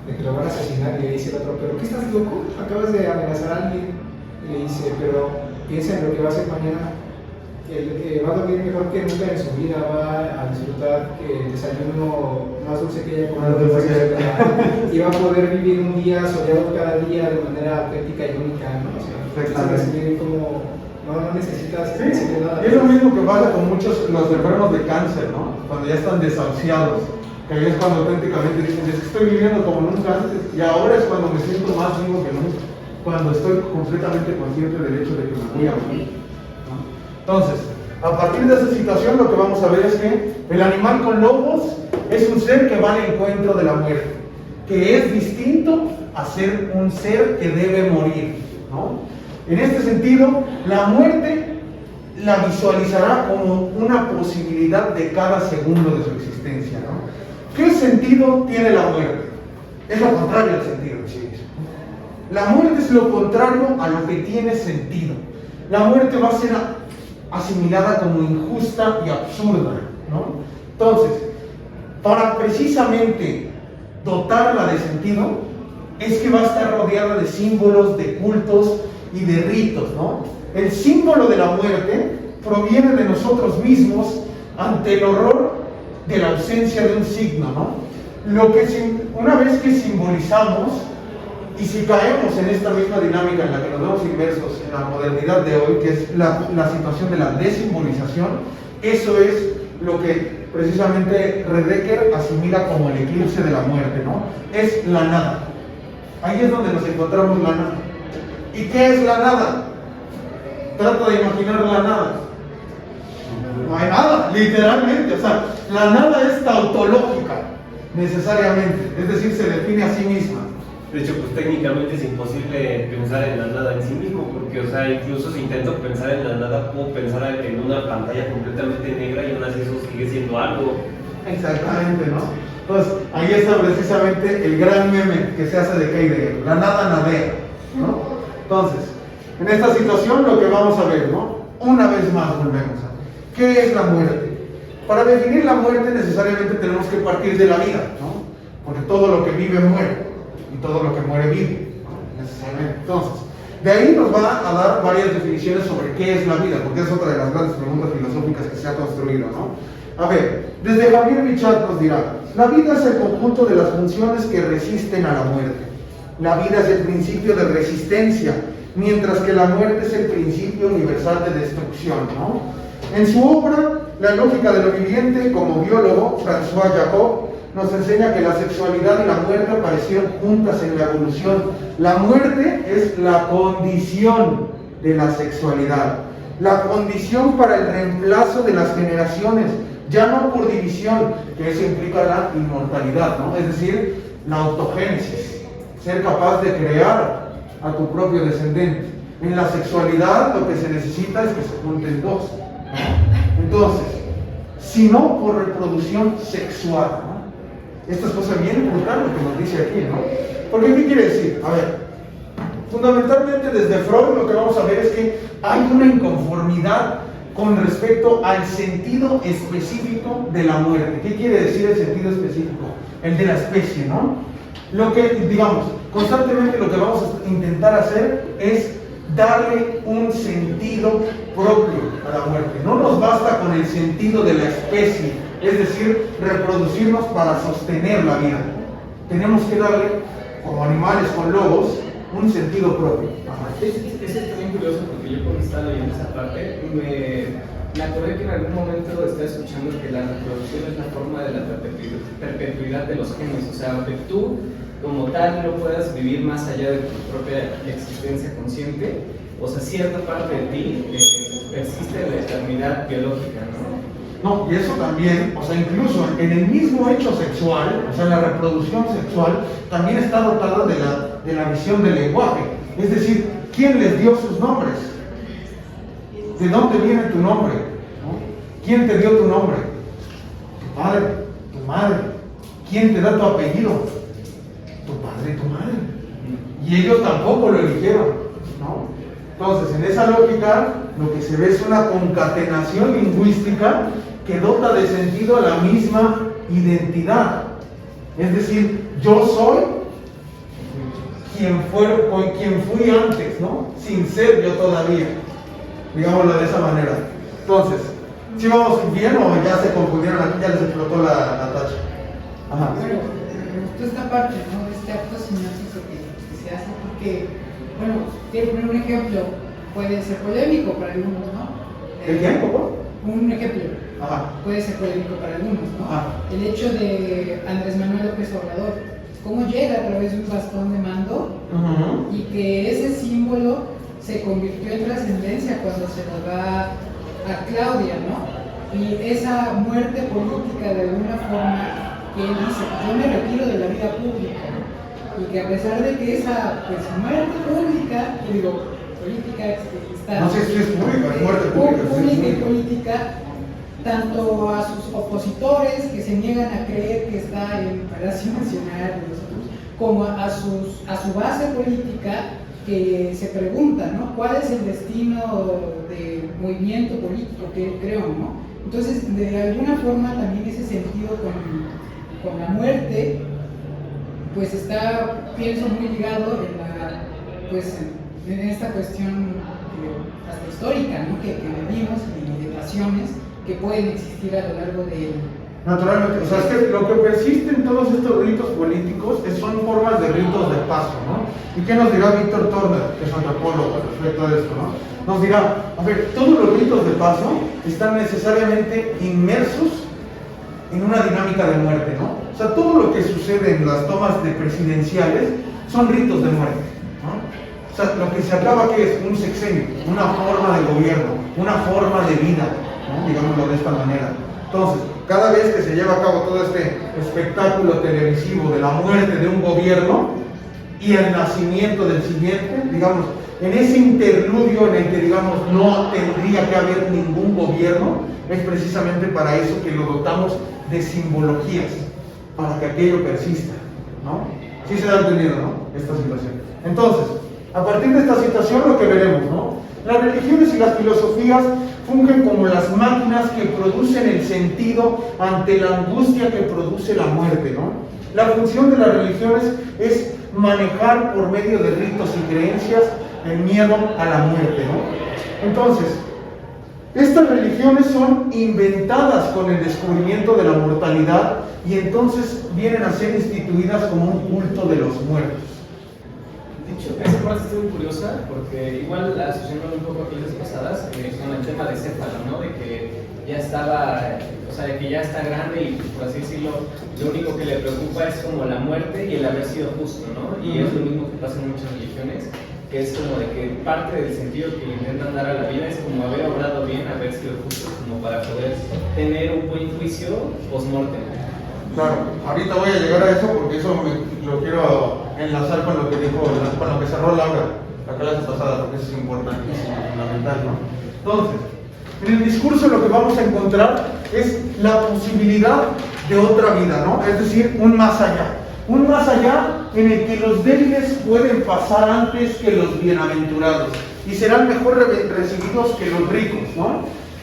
de que lo van a asesinar, y le dice el otro, ¿pero qué estás loco? Acabas de amenazar a alguien. Y le dice, pero piensa en lo que va a hacer mañana. Que va a dormir mejor que nunca en su vida, va a disfrutar que el desayuno más dulce que haya comido, y va a poder vivir un día soleado cada día de manera auténtica y única, ¿no? O sea, recibir como no necesitas decirle nada. Es lo mismo que pasa con muchos los enfermos de cáncer, ¿no? Cuando ya están desahuciados, que ahí es cuando auténticamente dicen, es que estoy viviendo como nunca antes, y ahora es cuando me siento más vivo que nunca, cuando estoy completamente consciente del hecho de que me voy a morir. Entonces, a partir de esa situación lo que vamos a ver es que el animal con lobos es un ser que va al encuentro de la muerte, que es distinto a ser un ser que debe morir, ¿no? En este sentido, la muerte la visualizará como una posibilidad de cada segundo de su existencia, ¿no? ¿Qué sentido tiene la muerte? Es lo contrario al sentido, chicos. La muerte es lo contrario a lo que tiene sentido. La muerte va a ser asimilada como injusta y absurda, ¿no? Entonces, para precisamente dotarla de sentido, es que va a estar rodeada de símbolos, de cultos y de ritos, ¿no? El símbolo de la muerte proviene de nosotros mismos ante el horror de la ausencia de un signo, ¿no? Lo que una vez que simbolizamos, y si caemos en esta misma dinámica en la que nos vemos inmersos en la modernidad de hoy, que es la situación de la desimbolización, eso es lo que precisamente Redeker asimila como el eclipse de la muerte, ¿no? Es la nada. Ahí es donde nos encontramos la nada. ¿Y qué es la nada? Trata de imaginar la nada. No hay nada, literalmente. O sea, la nada es tautológica, necesariamente. Es decir, se define a sí misma. De hecho, pues técnicamente es imposible pensar en la nada en sí mismo, porque, o sea, incluso si intento pensar en la nada, puedo pensar en una pantalla completamente negra y aún así eso sigue siendo algo. Exactamente, ¿no? Entonces, ahí está precisamente el gran meme que se hace de Heidegger, la nada nadea, ¿no? Entonces, en esta situación lo que vamos a ver, ¿no? Una vez más volvemos a ¿qué es la muerte? Para definir la muerte necesariamente tenemos que partir de la vida, ¿no? Porque todo lo que vive muere. Y todo lo que muere vive, ¿no? Necesariamente. Entonces, de ahí nos va a dar varias definiciones sobre qué es la vida, porque es otra de las grandes preguntas filosóficas que se ha construido, ¿no? A ver, desde Javier Bichat nos dirá, la vida es el conjunto de las funciones que resisten a la muerte. La vida es el principio de resistencia, mientras que la muerte es el principio universal de destrucción, ¿no? En su obra, La lógica de lo viviente, como biólogo, François Jacob nos enseña que la sexualidad y la muerte aparecieron juntas en la evolución. La muerte es la condición de la sexualidad, la condición para el reemplazo de las generaciones, ya no por división, que eso implica la inmortalidad, ¿no? Es decir, la autogénesis, ser capaz de crear a tu propio descendente. En la sexualidad lo que se necesita es que se junten dos, ¿no? Entonces, si no por reproducción sexual, ¿no? Esta es cosa bien importante que nos dice aquí, ¿no? Porque ¿qué quiere decir? A ver, fundamentalmente desde Freud lo que vamos a ver es que hay una inconformidad con respecto al sentido específico de la muerte. ¿Qué quiere decir el sentido específico? El de la especie, ¿no? Lo que, digamos, constantemente lo que vamos a intentar hacer es darle un sentido propio a la muerte. No nos basta con el sentido de la especie, es decir, reproducirnos para sostener la vida. Tenemos que darle, como animales con lobos, un sentido propio. Eso es también curioso porque yo cuando estaba leyendo esa parte me acordé que en algún momento estaba escuchando que la reproducción es la forma de la perpetuidad de los genes, o sea, aunque tú como tal no puedas vivir más allá de tu propia existencia consciente, o sea, cierta parte de ti persiste en la eternidad biológica, ¿no? No, y eso también, o sea, incluso en el mismo hecho sexual, o sea, la reproducción sexual, también está dotada de la visión del lenguaje. Es decir, ¿quién les dio sus nombres? ¿De dónde viene tu nombre? ¿No? ¿Quién te dio tu nombre? Tu padre, tu madre. ¿Quién te da tu apellido? Tu padre y tu madre. Y ellos tampoco lo eligieron, ¿no? Entonces, en esa lógica, lo que se ve es una concatenación lingüística que dota de sentido a la misma identidad. Es decir, yo soy quien fui antes, ¿no? Sin ser yo todavía. Digámoslo de esa manera. Entonces, ¿sí vamos bien o ya se confundieron aquí, ya les explotó la tacha? Ajá. Bueno, me gustó esta parte, ¿no? De este acto semiótico que se hace porque, bueno, quiero poner un ejemplo, puede ser polémico para algunos, ¿no? ¿El tiempo? Un ejemplo. Ajá. Puede ser polémico para algunos, ¿no? Ajá. El hecho de Andrés Manuel López Obrador, cómo llega a través de un bastón de mando y que ese símbolo se convirtió en trascendencia cuando se lo da a Claudia, ¿no? Y esa muerte política de alguna forma que él dice, yo me retiro de la vida pública, ¿no? Y que a pesar de que esa pues, muerte pública, política está... No sé si es pública, es muerte pública. Pública y política, tanto a sus opositores que se niegan a creer que está en Palacio Nacional, como a su base política que se pregunta, ¿no? ¿Cuál es el destino del movimiento político que él creó, ¿no? Entonces, de alguna forma también ese sentido con la muerte, pues está, pienso, muy ligado en esta cuestión hasta histórica, ¿no? que vivimos y de pasiones que pueden existir a lo largo de... Naturalmente, o sea, es que lo que persiste en todos estos ritos políticos son formas de ritos de paso, ¿no? ¿Y qué nos dirá Víctor Turner, que es antropólogo respecto a esto, ¿no? Nos dirá, a ver, todos los ritos de paso están necesariamente inmersos en una dinámica de muerte, ¿no? O sea, todo lo que sucede en las tomas de presidenciales son ritos de muerte, ¿no? O sea, lo que se acaba que es un sexenio, una forma de gobierno, una forma de vida, ¿no? Digámoslo de esta manera. Entonces, cada vez que se lleva a cabo todo este espectáculo televisivo de la muerte de un gobierno y el nacimiento del siguiente, digamos, en ese interludio en el que, digamos, no tendría que haber ningún gobierno, es precisamente para eso que lo dotamos de simbologías, para que aquello persista, ¿no? Sí se da entendido, ¿no? Esta situación. Entonces, a partir de esta situación lo que veremos, ¿no? Las religiones y las filosofías fungen como las máquinas que producen el sentido ante la angustia que produce la muerte, ¿no? La función de las religiones es manejar por medio de ritos y creencias el miedo a la muerte, ¿no? Entonces, estas religiones son inventadas con el descubrimiento de la mortalidad y entonces vienen a ser instituidas como un culto de los muertos. Esa parte está muy curiosa porque igual asociándolo un poco a clases pasadas con el tema de Céfalo, ¿no? De que ya estaba, o sea, de que ya está grande y por así decirlo, lo único que le preocupa es como la muerte y el haber sido justo, ¿no? Y es lo mismo que pasa en muchas religiones, que es como de que parte del sentido que le intentan dar a la vida es como haber obrado bien, haber sido justo, como para poder tener un buen juicio post-mortem. Claro, ahorita voy a llegar a eso porque eso lo quiero enlazar con lo que dijo, con lo que cerró Laura la clase pasada, porque eso es importantísimo, fundamental, ¿no? Entonces, en el discurso lo que vamos a encontrar es la posibilidad de otra vida, ¿no? Es decir, un más allá en el que los débiles pueden pasar antes que los bienaventurados y serán mejor recibidos que los ricos, ¿no?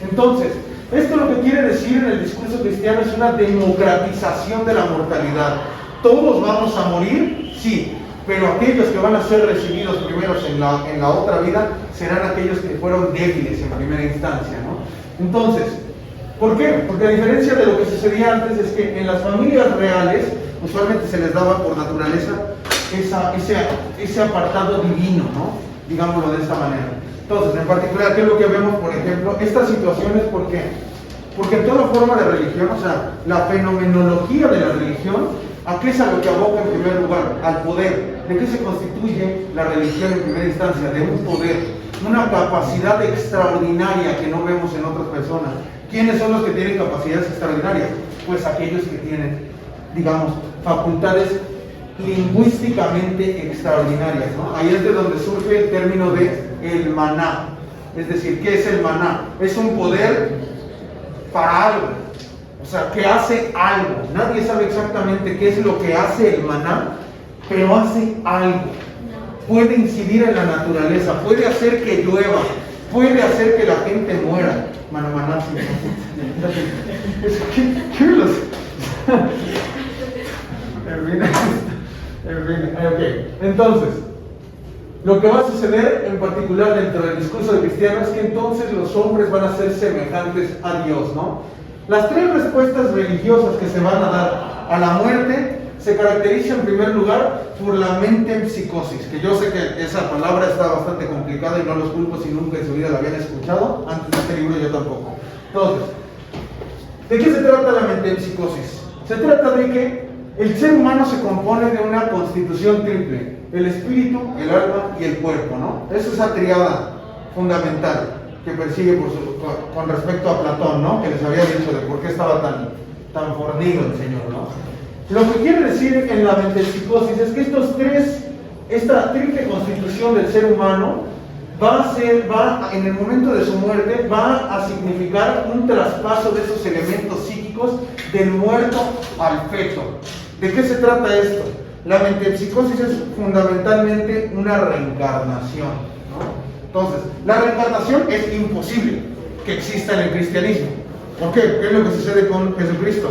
Entonces, esto lo que quiere decir en el discurso cristiano es una democratización de la mortalidad. ¿Todos vamos a morir? Sí, pero aquellos que van a ser recibidos primeros en la otra vida serán aquellos que fueron débiles en primera instancia, ¿no? Entonces, ¿por qué? Porque a diferencia de lo que sucedía antes es que en las familias reales usualmente se les daba por naturaleza ese apartado divino, ¿no? Digámoslo de esta manera. Entonces, en particular, ¿qué es lo que vemos, por ejemplo? Estas situaciones, ¿por qué? Porque en toda forma de religión, o sea, la fenomenología de la religión, ¿a qué es a lo que aboca en primer lugar? Al poder. ¿De qué se constituye la religión en primera instancia? De un poder, una capacidad extraordinaria que no vemos en otras personas. ¿Quiénes son los que tienen capacidades extraordinarias? Pues aquellos que tienen, digamos, facultades lingüísticamente extraordinarias, ¿no? Ahí es de donde surge el término de el maná. Es decir, ¿qué es el maná? Es un poder para algo, o sea, que hace algo. Nadie sabe exactamente qué es lo que hace el maná, pero hace algo. Puede incidir en la naturaleza, puede hacer que llueva, puede hacer que la gente muera. Maná, sí. ¿Qué los? En fin, ok. Entonces, lo que va a suceder en particular dentro del discurso de cristiano es que entonces los hombres van a ser semejantes a Dios, ¿no? Las tres respuestas religiosas que se van a dar a la muerte se caracterizan en primer lugar por la mente en psicosis, que yo sé que esa palabra está bastante complicada y no los culpo si nunca en su vida la habían escuchado. Antes de este libro yo tampoco. Entonces, ¿de qué se trata la mente en psicosis? Se trata de que el ser humano se compone de una constitución triple: el espíritu, el alma y el cuerpo, ¿no? Es esa triada fundamental que persigue con respecto a Platón, ¿no? Que les había dicho de por qué estaba tan fornido el Señor, ¿no? Lo que quiere decir en la metempsicosis es que esta triple constitución del ser humano en el momento de su muerte, va a significar un traspaso de esos elementos psíquicos del muerto al feto. ¿De qué se trata esto? La metempsicosis es fundamentalmente una reencarnación, ¿no? Entonces, la reencarnación es imposible que exista en el cristianismo. ¿Por qué? ¿Qué es lo que sucede con Jesucristo?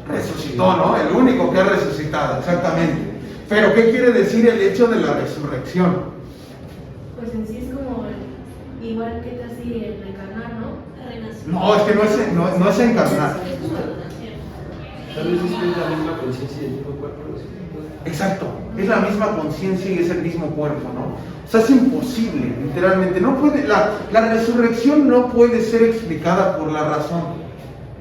Resucitó, ¿no? El único que ha resucitado, exactamente. Pero ¿qué quiere decir el hecho de la resurrección? Pues en sí es como igual que casi el reencarnar, ¿no? Renacer. No, es que no es encarnar. Tal vez es que es la misma conciencia y el mismo cuerpo. Exacto, es la misma conciencia y es el mismo cuerpo, ¿no? O sea, es imposible, literalmente. No puede, la resurrección no puede ser explicada por la razón.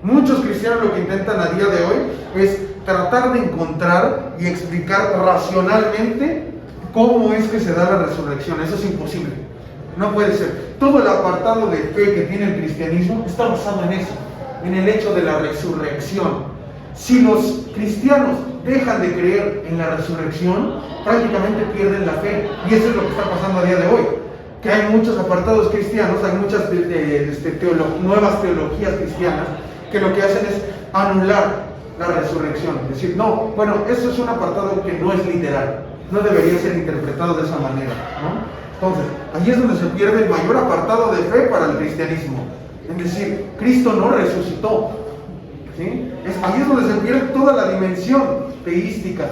Muchos cristianos lo que intentan a día de hoy es tratar de encontrar y explicar racionalmente cómo es que se da la resurrección. Eso es imposible, no puede ser. Todo el apartado de fe que tiene el cristianismo está basado en eso, en el hecho de la resurrección. Si los cristianos dejan de creer en la resurrección, prácticamente pierden la fe. Y eso es lo que está pasando a día de hoy, que hay muchos apartados cristianos, hay muchas nuevas teologías cristianas que lo que hacen es anular la resurrección, es decir, no, bueno, eso es un apartado que no es literal, no debería ser interpretado de esa manera, ¿no? Entonces, ahí es donde se pierde el mayor apartado de fe para el cristianismo, es decir, Cristo no resucitó, ¿sí? Ahí es donde se pierde toda la dimensión teística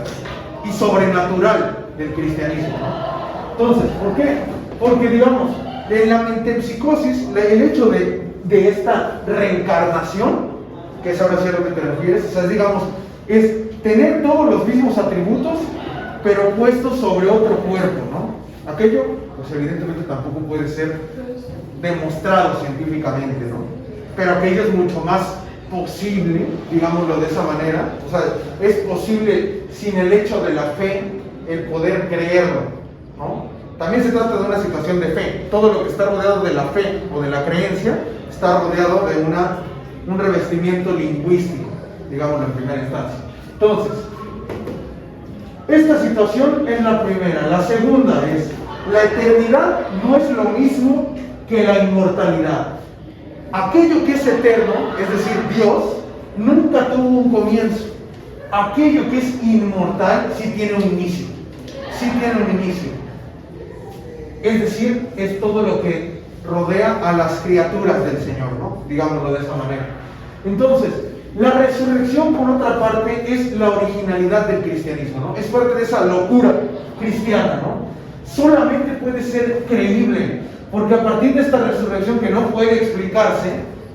y sobrenatural del cristianismo, ¿no? Entonces, ¿por qué? Porque, digamos, en la metempsicosis, el hecho de esta reencarnación, que es ahora sí a lo que te refieres, o sea, digamos, es tener todos los mismos atributos, pero puestos sobre otro cuerpo, ¿no? Aquello, pues evidentemente tampoco puede ser demostrado científicamente, ¿no? Pero aquello es mucho más posible, digámoslo de esa manera, o sea, es posible sin el hecho de la fe, el poder creerlo, ¿no? También se trata de una situación de fe. Todo lo que está rodeado de la fe o de la creencia está rodeado de un revestimiento lingüístico, digámoslo en primera instancia. Entonces, esta situación es la primera. La segunda es, la eternidad no es lo mismo que la inmortalidad. Aquello que es eterno, es decir, Dios, nunca tuvo un comienzo. Aquello que es inmortal sí tiene un inicio. Sí tiene un inicio. Es decir, es todo lo que rodea a las criaturas del Señor, ¿no? Digámoslo de esa manera. Entonces, la resurrección, por otra parte, es la originalidad del cristianismo, ¿no? Es parte de esa locura cristiana, ¿no? Solamente puede ser creíble, porque a partir de esta resurrección que no puede explicarse,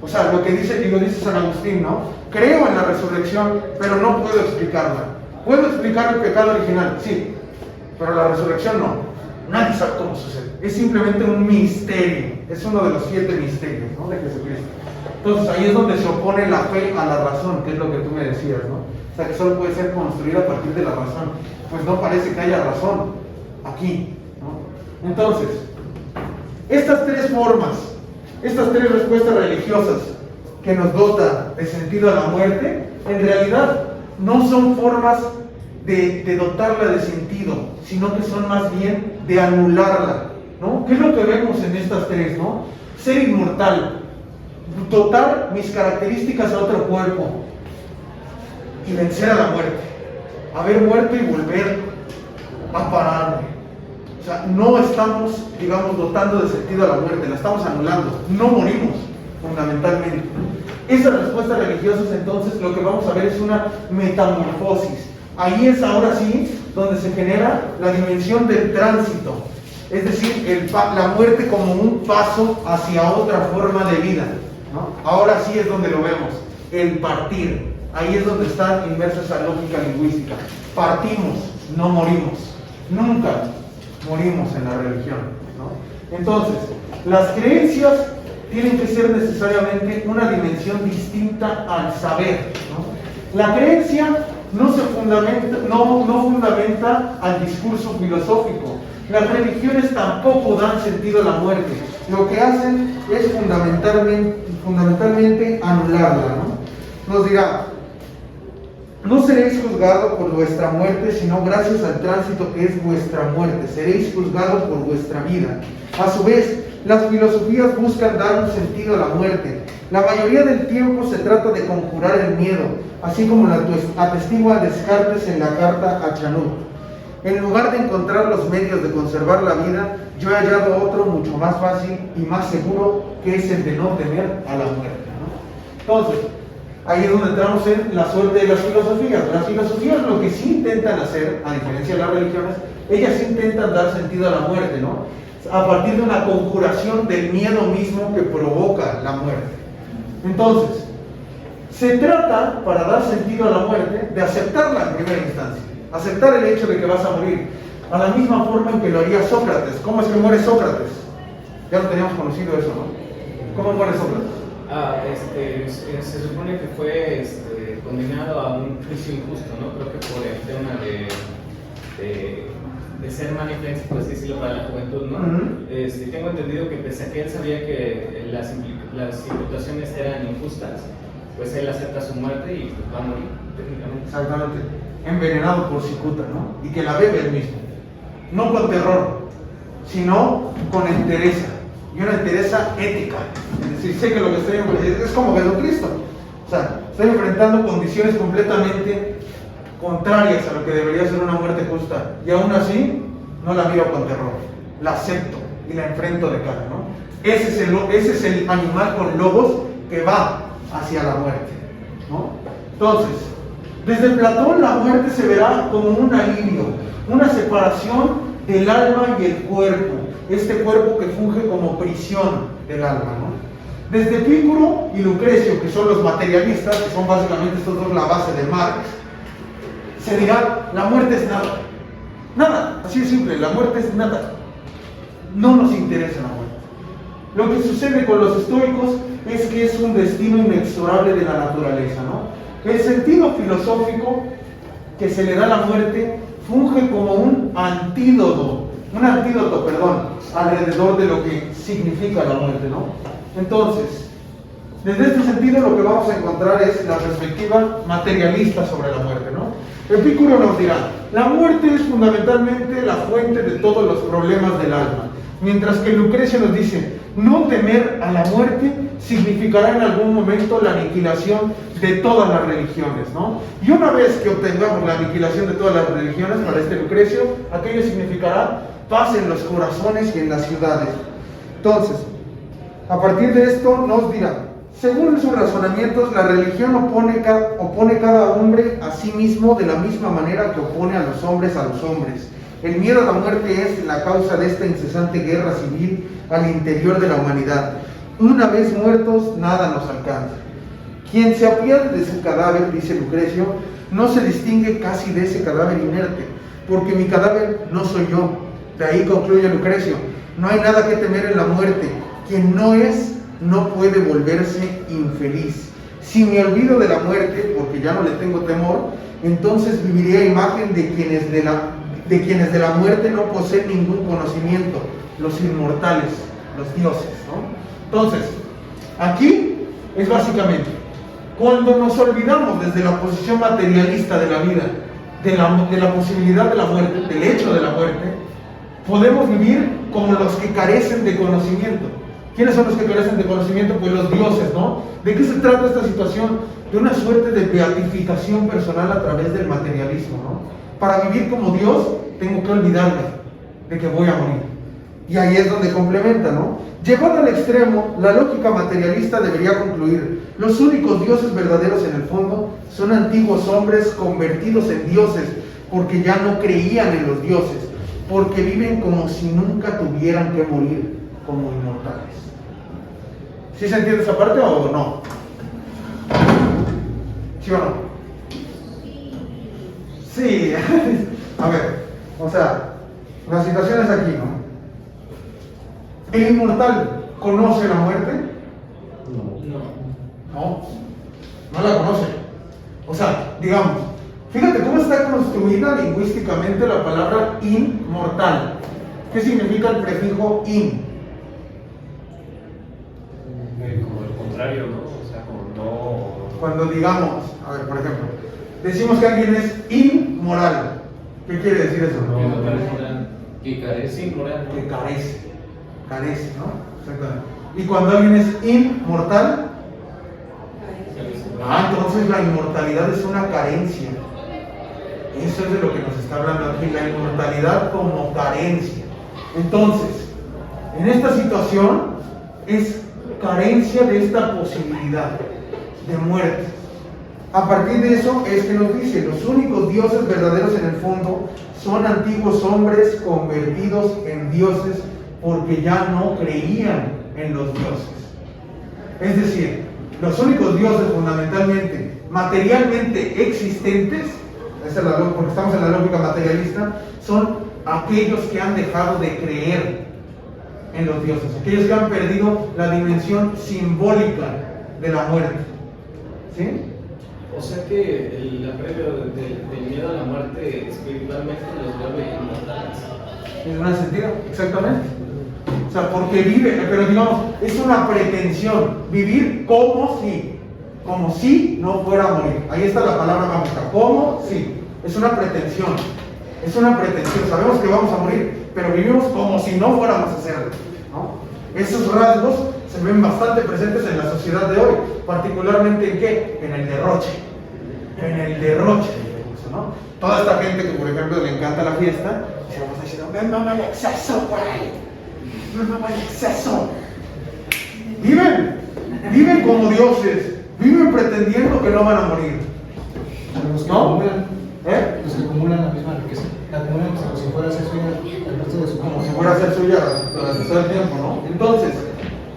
O sea, lo que dice, y lo dice San Agustín, ¿no? Creo en la resurrección, pero no puedo explicarla. ¿Puedo explicar el pecado original? Sí, pero la resurrección no. Nadie sabe cómo sucede. Es simplemente un misterio. Es uno de los 7 misterios, ¿no?, de Jesucristo. Entonces ahí es donde se opone la fe a la razón, que es lo que tú me decías, ¿no? O sea, que solo puede ser construida a partir de la razón. Pues no parece que haya razón aquí, ¿no? Entonces, estas 3 formas, estas 3 respuestas religiosas que nos dota de sentido a la muerte, en realidad no son formas de dotarla de sentido, sino que son más bien de anularla, ¿no? ¿Qué es lo que vemos en estas 3, no? Ser inmortal, dotar mis características a otro cuerpo y vencer a la muerte, haber muerto y volver a pararme. O sea, no estamos, digamos, dotando de sentido a la muerte, la estamos anulando, no morimos, fundamentalmente. Esas respuestas religiosas, entonces, lo que vamos a ver es una metamorfosis. Ahí es ahora sí donde se genera la dimensión del tránsito, es decir, la muerte como un paso hacia otra forma de vida, ¿no? Ahora sí es donde lo vemos, el partir. Ahí es donde está inmersa esa lógica lingüística. Partimos, no morimos. Nunca morimos en la religión, ¿no? Entonces, las creencias tienen que ser necesariamente una dimensión distinta al saber, ¿no? La creencia no fundamenta al discurso filosófico. Las religiones tampoco dan sentido a la muerte. Lo que hacen es fundamentalmente anularla, ¿no? Nos dirá: no seréis juzgados por vuestra muerte, sino gracias al tránsito que es vuestra muerte. Seréis juzgados por vuestra vida. A su vez, las filosofías buscan dar un sentido a la muerte. La mayoría del tiempo se trata de conjurar el miedo, así como lo atestigua Descartes en la carta a Chanut. En lugar de encontrar los medios de conservar la vida, yo he hallado otro mucho más fácil y más seguro, que es el de no temer a la muerte, ¿no? Entonces, ahí es donde entramos en la suerte de las filosofías. Las filosofías lo que sí intentan hacer, a diferencia de las religiones, ellas sí intentan dar sentido a la muerte, ¿no? A partir de una conjuración del miedo mismo que provoca la muerte. Entonces, se trata, para dar sentido a la muerte, de aceptarla en primera instancia. Aceptar el hecho de que vas a morir, a la misma forma en que lo haría Sócrates. ¿Cómo es que muere Sócrates? Ya lo teníamos conocido eso, ¿no? ¿Cómo muere Sócrates? Se supone que fue condenado a un juicio injusto, ¿no? Creo que por el tema de ser manifiesto, por así decirlo, para la juventud, ¿no? Tengo entendido que pese a que él sabía que las imputaciones eran injustas, pues él acepta su muerte y pues, va a morir, técnicamente. Exactamente. Envenenado por cicuta, ¿no? Y que la bebe él mismo. No con terror, sino con entereza. Y una entereza ética. Es decir, sé que lo que estoy enfrentando es como Jesucristo. O sea, estoy enfrentando condiciones completamente contrarias a lo que debería ser una muerte justa. Y aún así, no la miro con terror. La acepto y la enfrento de cara, ¿no? Ese es el animal con lobos que va hacia la muerte, ¿no? Entonces, desde Platón la muerte se verá como un alivio, una separación del alma y el cuerpo, este cuerpo que funge como prisión del alma, ¿no? Desde Epicuro y Lucrecio, que son los materialistas, que son básicamente estos dos la base de Marx, se dirá: la muerte es nada, nada, así de simple, la muerte es nada, no nos interesa la muerte. Lo que sucede con los estoicos es que es un destino inexorable de la naturaleza, ¿no? El sentido filosófico que se le da a la muerte funge como un antídoto, alrededor de lo que significa la muerte, ¿no? Entonces, desde este sentido lo que vamos a encontrar es la perspectiva materialista sobre la muerte, ¿no? Epicuro nos dirá: la muerte es fundamentalmente la fuente de todos los problemas del alma, mientras que Lucrecio nos dice: no temer a la muerte significará en algún momento la aniquilación de todas las religiones, ¿no? Y una vez que obtengamos la aniquilación de todas las religiones, para este Lucrecio, aquello significará paz en los corazones y en las ciudades. Entonces, a partir de esto nos dirá: según sus razonamientos, la religión opone cada hombre a sí mismo de la misma manera que opone a los hombres a los hombres. El miedo a la muerte es la causa de esta incesante guerra civil al interior de la humanidad. Una vez muertos, nada nos alcanza. Quien se apiade de su cadáver, dice Lucrecio, no se distingue casi de ese cadáver inerte, porque mi cadáver no soy yo. De ahí concluye Lucrecio, no hay nada que temer en la muerte. Quien no es, no puede volverse infeliz. Si me olvido de la muerte, porque ya no le tengo temor, entonces viviré a imagen de quienes de la muerte no poseen ningún conocimiento, los inmortales, los dioses, ¿no? Entonces, aquí es básicamente, cuando nos olvidamos desde la posición materialista de la vida, de la posibilidad de la muerte, del hecho de la muerte, podemos vivir como los que carecen de conocimiento. ¿Quiénes son los que carecen de conocimiento? Pues los dioses, ¿no? ¿De qué se trata esta situación? De una suerte de beatificación personal a través del materialismo, ¿no? Para vivir como Dios, tengo que olvidarme de que voy a morir. Y ahí es donde complementa, ¿no? Llevado al extremo, la lógica materialista debería concluir: los únicos dioses verdaderos en el fondo son antiguos hombres convertidos en dioses, porque ya no creían en los dioses, porque viven como si nunca tuvieran que morir, como inmortales. ¿Sí se entiende esa parte o no? ¿Sí o no? Sí. A ver, o sea, la situación es aquí, ¿no? ¿El inmortal conoce la muerte? No la conoce. O sea, digamos, fíjate cómo está construida lingüísticamente la palabra inmortal. ¿Qué significa el prefijo in? Como el contrario, ¿no? O sea, como no... Cuando digamos, a ver, por ejemplo, decimos que alguien es inmoral. ¿Qué quiere decir eso? Que carece. Inmoral, ¿no? Que carece, ¿no? Exactamente. Y cuando alguien es inmortal, entonces la inmortalidad es una carencia. Eso es de lo que nos está hablando aquí, la inmortalidad como carencia. Entonces, en esta situación es carencia de esta posibilidad de muerte. A partir de eso es que nos dice, los únicos dioses verdaderos en el fondo son antiguos hombres convertidos en dioses porque ya no creían en los dioses. Es decir, los únicos dioses fundamentalmente, materialmente existentes, esa es porque estamos en la lógica materialista, son aquellos que han dejado de creer en los dioses, aquellos que han perdido la dimensión simbólica de la muerte. ¿Sí? O sea que el apremio del miedo a la muerte espiritualmente los vuelve inmortales. ¿En un sentido? Exactamente. O sea, porque vive, pero digamos, es una pretensión, vivir como si no fuera a morir. Ahí está la palabra mágica, como si. Es una pretensión, sabemos que vamos a morir, pero vivimos como si no fuéramos a hacerlo, ¿no? Esos rasgos se ven bastante presentes en la sociedad de hoy, particularmente ¿en qué? En el derroche, ¿no? Toda esta gente que, por ejemplo, le encanta la fiesta, se va a decir, no, el exceso, güey. No, el exceso. Viven como dioses, viven pretendiendo que no van a morir. Los que ¿No? acumulan, los que acumulan la misma riqueza, la acumulan como si fuera a ser suya el resto de su Como si fuera a ser suya durante todo el tiempo, ¿no? Entonces,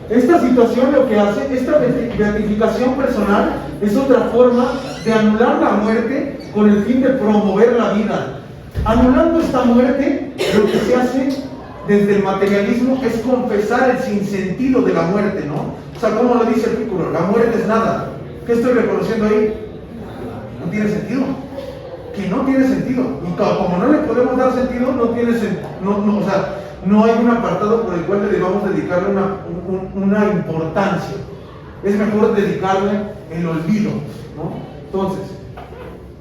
esta situación lo que hace, esta beatificación personal, es otra forma de anular la muerte con el fin de promover la vida. Anulando esta muerte, lo que se hace desde el materialismo es confesar el sinsentido de la muerte, ¿no? O sea, ¿cómo lo dice Epicuro? La muerte es nada. ¿Qué estoy reconociendo ahí? No tiene sentido. Que no tiene sentido. Y como no le podemos dar sentido, no tiene sentido. O sea, no hay un apartado por el cual le debamos dedicarle una importancia. Es mejor dedicarle el olvido, ¿no? Entonces,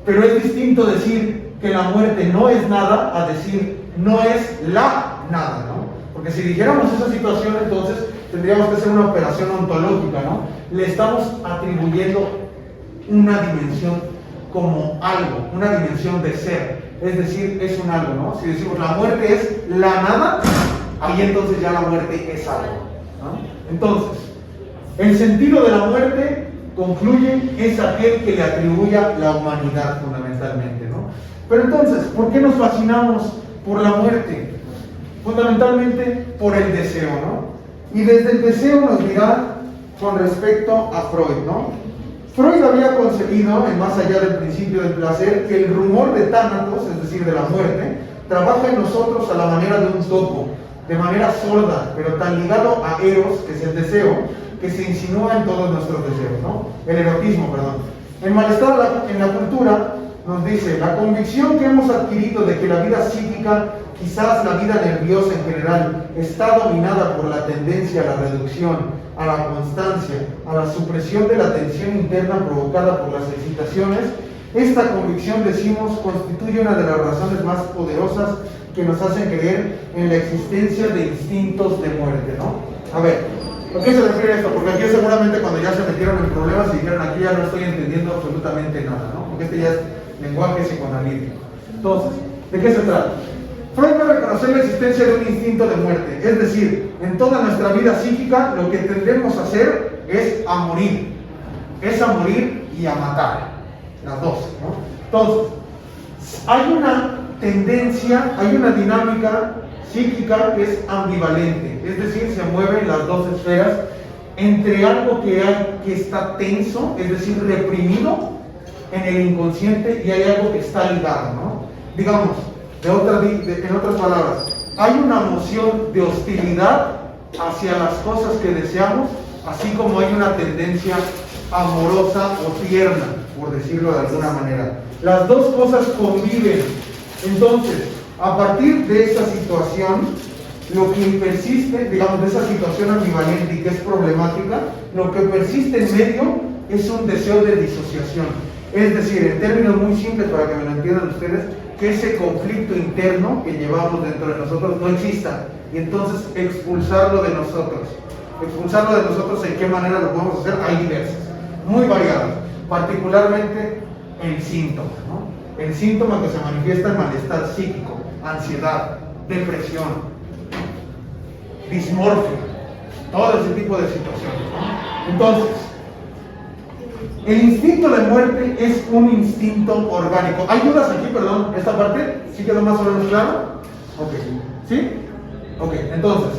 pero es distinto decir que la muerte no es nada a decir no es la nada, ¿no? Porque si dijéramos esa situación, entonces tendríamos que hacer una operación ontológica, ¿no? Le estamos atribuyendo una dimensión como algo, una dimensión de ser, es decir, es un algo, ¿no? Si decimos la muerte es la nada, ahí entonces ya la muerte es algo, ¿no? Entonces, el sentido de la muerte, concluye, es aquel que le atribuya la humanidad fundamentalmente, ¿no? Pero entonces, ¿por qué nos fascinamos por la muerte? Fundamentalmente por el deseo, ¿no? Y desde el deseo nos dirá con respecto a Freud, ¿no? Freud había concebido, en Más allá del principio del placer, que el rumor de Tánatos, es decir, de la muerte, trabaja en nosotros a la manera de un topo, de manera sorda, pero tan ligado a Eros, que es el deseo, que se insinúa en todos nuestros deseos, ¿no? El erotismo, perdón. En Malestar en la cultura nos dice, la convicción que hemos adquirido de que la vida psíquica, quizás la vida nerviosa en general, está dominada por la tendencia a la reducción, a la constancia, a la supresión de la tensión interna provocada por las excitaciones. Esta convicción, decimos, constituye una de las razones más poderosas que nos hacen creer en la existencia de instintos de muerte, ¿no? A ver, ¿a qué se refiere esto? Porque aquí seguramente cuando ya se metieron en problemas y dijeron, aquí ya no estoy entendiendo absolutamente nada, ¿no? Porque este ya es lenguaje psicoanalítico. Entonces, ¿de qué se trata? Freud va a reconocer la existencia de un instinto de muerte, es decir, en toda nuestra vida psíquica lo que tendemos a hacer es a morir y a matar, las dos, ¿no? Entonces, hay una tendencia, hay una dinámica psíquica que es ambivalente, es decir, se mueven las dos esferas entre algo que está tenso, es decir, reprimido en el inconsciente, y hay algo que está ligado, ¿no? Digamos, en otras palabras, hay una emoción de hostilidad hacia las cosas que deseamos, así como hay una tendencia amorosa o tierna, por decirlo de alguna manera. Las dos cosas conviven. Entonces, a partir de esa situación, lo que persiste, digamos, de esa situación ambivalente y que es problemática, lo que persiste en medio es un deseo de disociación. Es decir, en términos muy simples para que me lo entiendan ustedes, que ese conflicto interno que llevamos dentro de nosotros no exista, y entonces expulsarlo de nosotros. Expulsarlo de nosotros, ¿en qué manera lo podemos hacer? Hay diversas, muy variadas, particularmente el síntoma, ¿no? El síntoma que se manifiesta en malestar psíquico, ansiedad, depresión, dismorfia, todo ese tipo de situaciones, ¿no? Entonces, el instinto de muerte es un instinto orgánico. ¿Hay dudas aquí, perdón? ¿Esta parte? ¿Sí quedó más o menos claro? Ok. ¿Sí? Ok, entonces,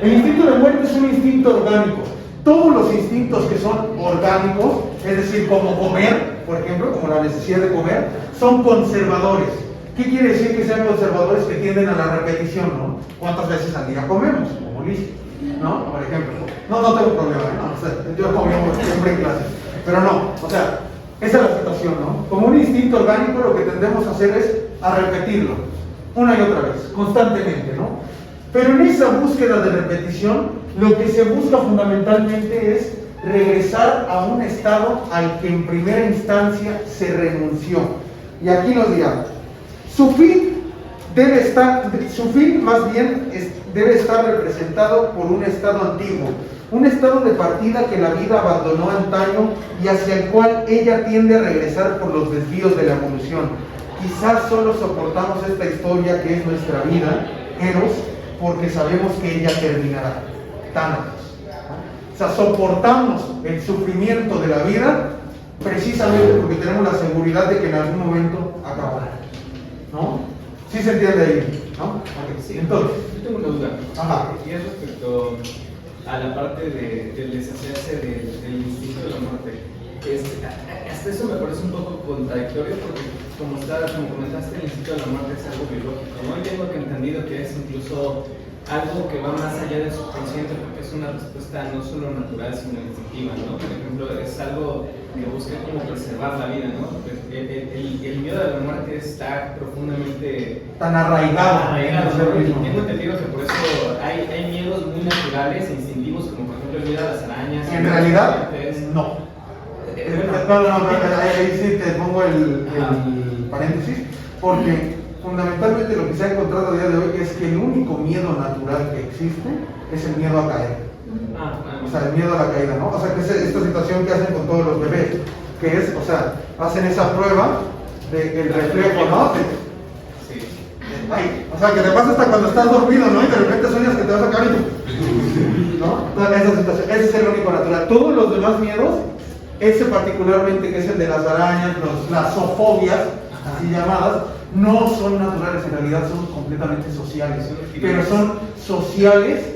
el instinto de muerte es un instinto orgánico. Todos los instintos que son orgánicos, es decir, como comer, por ejemplo, como la necesidad de comer, son conservadores. ¿Qué quiere decir que sean conservadores? Que tienden a la repetición, ¿no? ¿Cuántas veces al día comemos? Como Liz, ¿no? Por ejemplo. No tengo problema, ¿no? O sea, yo como siempre en clase. Pero no, o sea, esa es la situación, ¿no? Como un instinto orgánico, lo que tendemos a hacer es a repetirlo, una y otra vez, constantemente, ¿no? Pero en esa búsqueda de repetición, lo que se busca fundamentalmente es regresar a un estado al que en primera instancia se renunció. Y aquí nos dirá, su fin más bien debe estar representado por un estado antiguo, un estado de partida que la vida abandonó antaño y hacia el cual ella tiende a regresar por los desvíos de la evolución. Quizás solo soportamos esta historia que es nuestra vida, Eros, porque sabemos que ella terminará. Tánatos. O sea, soportamos el sufrimiento de la vida precisamente porque tenemos la seguridad de que en algún momento acabará, ¿no? ¿Sí se entiende ahí? ¿No? Okay. Sí. Entonces, yo tengo una duda. Ajá. Y es respecto a la parte del deshacerse del instinto de la muerte. Hasta eso me parece un poco contradictorio porque, como comentaste, el instinto de la muerte es algo biológico, ¿no? Y tengo entendido que es incluso algo que va más allá del subconsciente porque es una respuesta no solo natural sino instintiva, ¿no? Por ejemplo, es algo que busca como preservar la vida, ¿no? El miedo a la muerte está profundamente tan arraigado. ¿no? Y tengo entendido que por eso hay miedos muy naturales e instintivos, como por ejemplo el miedo a las arañas. En realidad, no. Ahí sí te pongo el paréntesis, porque fundamentalmente lo que se ha encontrado a día de hoy es que el único miedo natural que existe es el miedo a caer. O sea, el miedo a la caída, ¿no? O sea, que es esta situación que hacen con todos los bebés, que es, o sea, hacen esa prueba del reflejo, ¿no? Sí. Ay, o sea, que te pasa hasta cuando estás dormido, ¿no? Y de repente sueñas que te vas a caer y ¿no? Entonces, esa situación, ese es el único natural. Todos los demás miedos, ese particularmente que es el de las arañas, las zoofobias, así llamadas, no son naturales, en realidad son completamente sociales, pero son sociales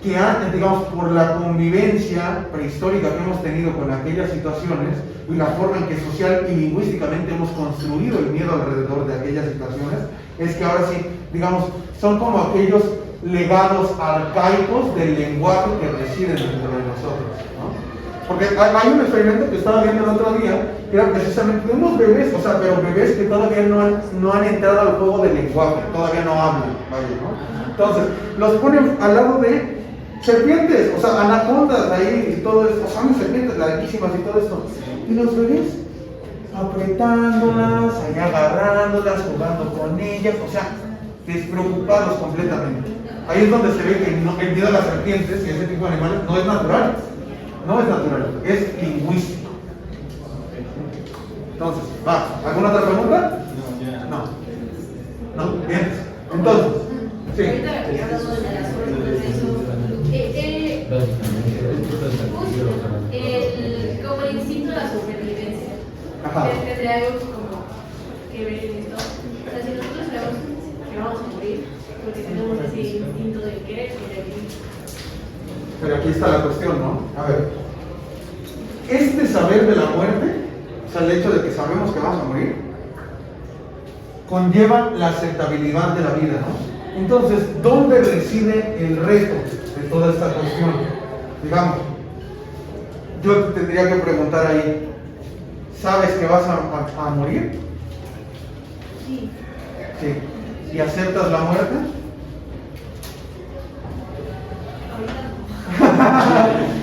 que antes, digamos, por la convivencia prehistórica que hemos tenido con aquellas situaciones y la forma en que social y lingüísticamente hemos construido el miedo alrededor de aquellas situaciones, es que ahora sí, digamos, son como aquellos legados arcaicos del lenguaje que residen dentro de nosotros, ¿no? Porque hay un experimento que estaba viendo el otro día, que era precisamente de unos bebés, o sea, pero bebés que todavía no han entrado al juego del lenguaje, todavía no hablan, vaya, ¿no? Entonces, los ponen al lado de serpientes, o sea, anacondas ahí y todo esto, o sea, serpientes larguísimas y todo esto. Y los bebés apretándolas, ahí agarrándolas, jugando con ellas, o sea, despreocupados completamente. Ahí es donde se ve que el miedo a las serpientes y ese tipo de animales no es natural. No es natural, es lingüístico. Entonces, ¿va? ¿Alguna otra pregunta? No, ya. No, bien. Entonces, sí. Ahorita hablando de las como el instinto de la sobrevivencia. Ajá. Tendría algo como que ver en esto. O sea, si nosotros sabemos que vamos a morir, porque tenemos ese instinto de querer sobrevivir. Pero aquí está la cuestión, ¿no? A ver, este saber de la muerte, o sea, el hecho de que sabemos que vamos a morir, conlleva la aceptabilidad de la vida, ¿no? Entonces, ¿dónde reside el reto de toda esta cuestión? Digamos, yo te tendría que preguntar ahí, ¿sabes que vas a morir? Sí. Sí. ¿Y aceptas la muerte?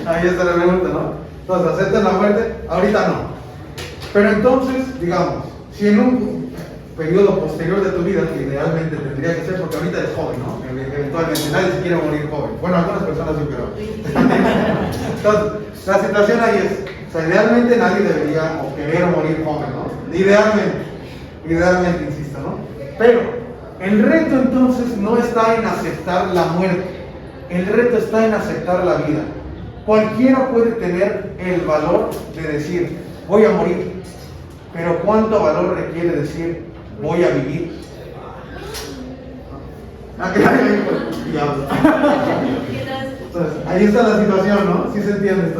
Ahí está la pregunta, ¿no? Entonces, ¿aceptan la muerte? Ahorita no. Pero entonces, digamos, si en un periodo posterior de tu vida, que idealmente tendría que ser, porque ahorita eres joven, ¿no? Eventualmente nadie se quiere morir joven. Bueno, algunas personas sí, pero... Entonces, la situación ahí es, o sea, idealmente nadie debería o querer morir joven, ¿no? Idealmente, insisto, ¿no? Pero el reto entonces no está en aceptar la muerte. El reto está en aceptar la vida. Cualquiera puede tener el valor de decir, voy a morir. Pero ¿cuánto valor requiere decir, voy a vivir? Diablo. Entonces, ahí está la situación, ¿no? Sí se entiende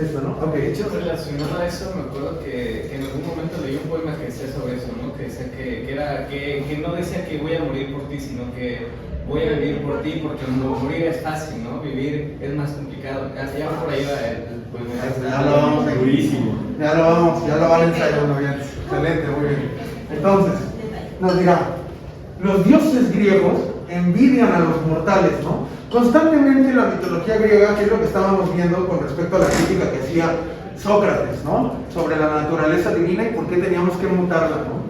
esto, ¿no? Ok. De hecho, relacionado a eso, me acuerdo que en algún momento leí un poema que decía sobre eso, ¿no? Que decía que no decía que voy a morir por ti, sino que voy a vivir por ti, porque morir es fácil, ¿no? Vivir es más complicado. Ya por ahí va el poema. Ya lo vamos a Durísimo. Ya lo van ensayando bien. Excelente, muy bien. Entonces, nos dirá, los dioses griegos envidian a los mortales, ¿no? Constantemente en la mitología griega, que es lo que estábamos viendo con respecto a la crítica que hacía Sócrates, ¿no? Sobre la naturaleza divina y por qué teníamos que mutarla, ¿no?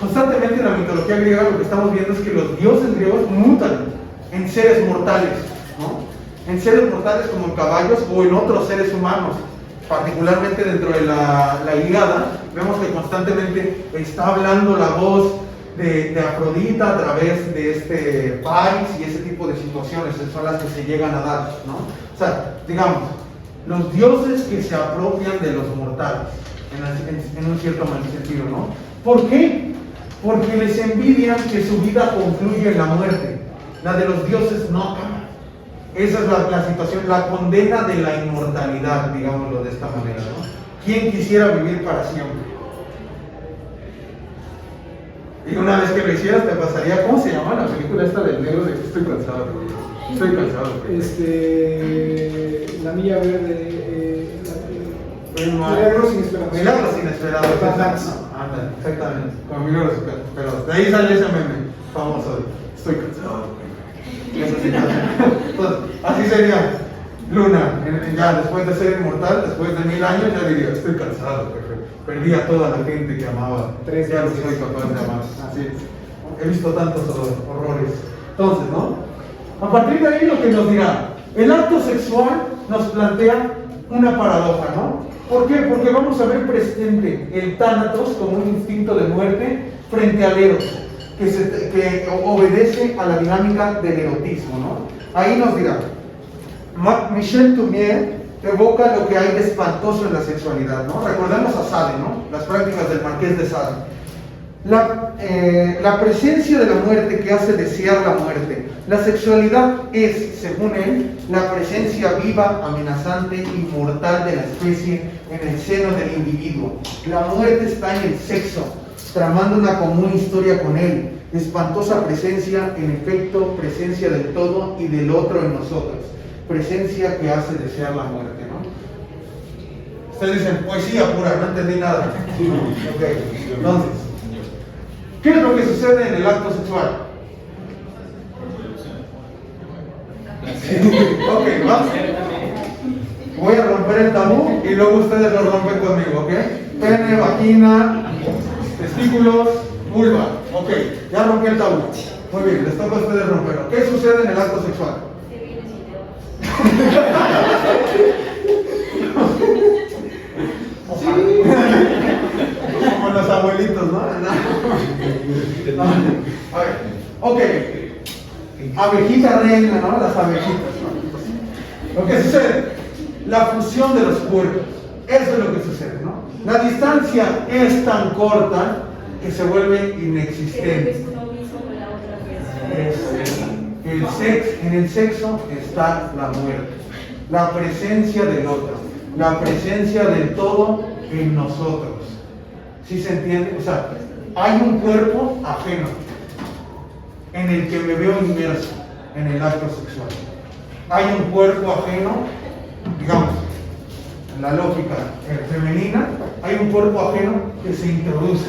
Constantemente en la mitología griega lo que estamos viendo es que los dioses griegos mutan en seres mortales, ¿no? En seres mortales como en caballos o en otros seres humanos. Particularmente dentro de la Ilíada, vemos que constantemente está hablando la voz de Afrodita a través de este Paris y ese tipo de situaciones son las que se llegan a dar, ¿no? O sea, digamos, los dioses que se apropian de los mortales, en un cierto sentido, ¿no? ¿Por qué? Porque les envidian que su vida concluye en la muerte. La de los dioses no. Esa es la situación, la condena de la inmortalidad, digámoslo de esta manera, ¿no? ¿Quién quisiera vivir para siempre? Y una vez que lo hicieras te pasaría, ¿cómo se llama la película esta del negro de que estoy cansado? Estoy cansado. La milla verde, Milagros Inesperados. Milagros Inesperados. Anda, exactamente. Con Milagros Inesperados. De ahí sale ese meme famoso de estoy cansado. Entonces, así sería Luna, ya después de ser inmortal, después de 1000 años, ya diría, estoy cansado, perdí a toda la gente que amaba, ya no soy capaz de amar. Así es. He visto tantos horrores. Entonces, ¿no? A partir de ahí lo que nos dirá, el acto sexual nos plantea una paradoja, ¿no? ¿Por qué? Porque vamos a ver presente el tánatos como un instinto de muerte frente al eros, que obedece a la dinámica del erotismo, ¿no? Ahí nos dirá, Michel Tournier evoca lo que hay de espantoso en la sexualidad, ¿no? Recordemos a Sade, ¿no? Las prácticas del Marqués de Sade. La presencia de la muerte que hace desear la muerte, La sexualidad es, según él, la presencia viva, amenazante y mortal de la especie en el seno del individuo. La muerte está en el sexo, tramando una común historia con él. Espantosa presencia, en efecto, presencia del todo y del otro en nosotros. Presencia que hace desear la muerte, ¿no? Ustedes dicen, poesía pura, no entendí nada. Ok, entonces, ¿qué es lo que sucede en el acto sexual? Ok, vamos. Voy a romper el tabú y luego ustedes lo rompen conmigo, ¿ok? Pene, vagina, testículos, vulva. Ok, ya rompí el tabú. Muy bien, les toca a ustedes romperlo. ¿Qué sucede en el acto sexual? Como los abuelitos, ¿no? A ver, ok. Abejita reina, ¿no? Las abejitas, ¿no? Lo que sucede, la fusión de los cuerpos. Eso es lo que sucede, ¿no? La distancia es tan corta que se vuelve inexistente. En el sexo está la muerte, la presencia del otro, la presencia del todo en nosotros. ¿Sí se entiende? O sea, hay un cuerpo ajeno en el que me veo inmerso en el acto sexual. Hay un cuerpo ajeno, digamos, en la lógica femenina, hay un cuerpo ajeno que se introduce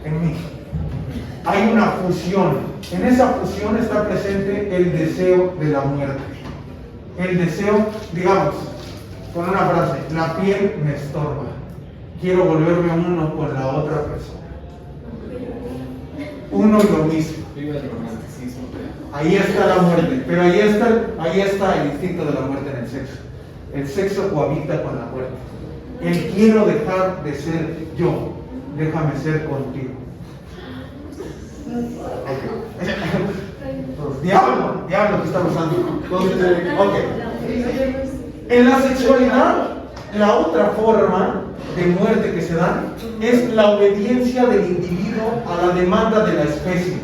en mí. Hay una fusión. En esa fusión está presente el deseo de la muerte. El deseo, digamos, con una frase, la piel me estorba. Quiero volverme uno con la otra persona. Uno y lo mismo. Viva el romanticismo. Ahí está la muerte, pero ahí está el instinto de la muerte en el sexo. El sexo cohabita con la muerte. El quiero dejar de ser yo, déjame ser contigo. Okay. Pues, diablo que está pasando. Okay. En la sexualidad, la otra forma de muerte que se da es la obediencia del individuo a la demanda de la especie.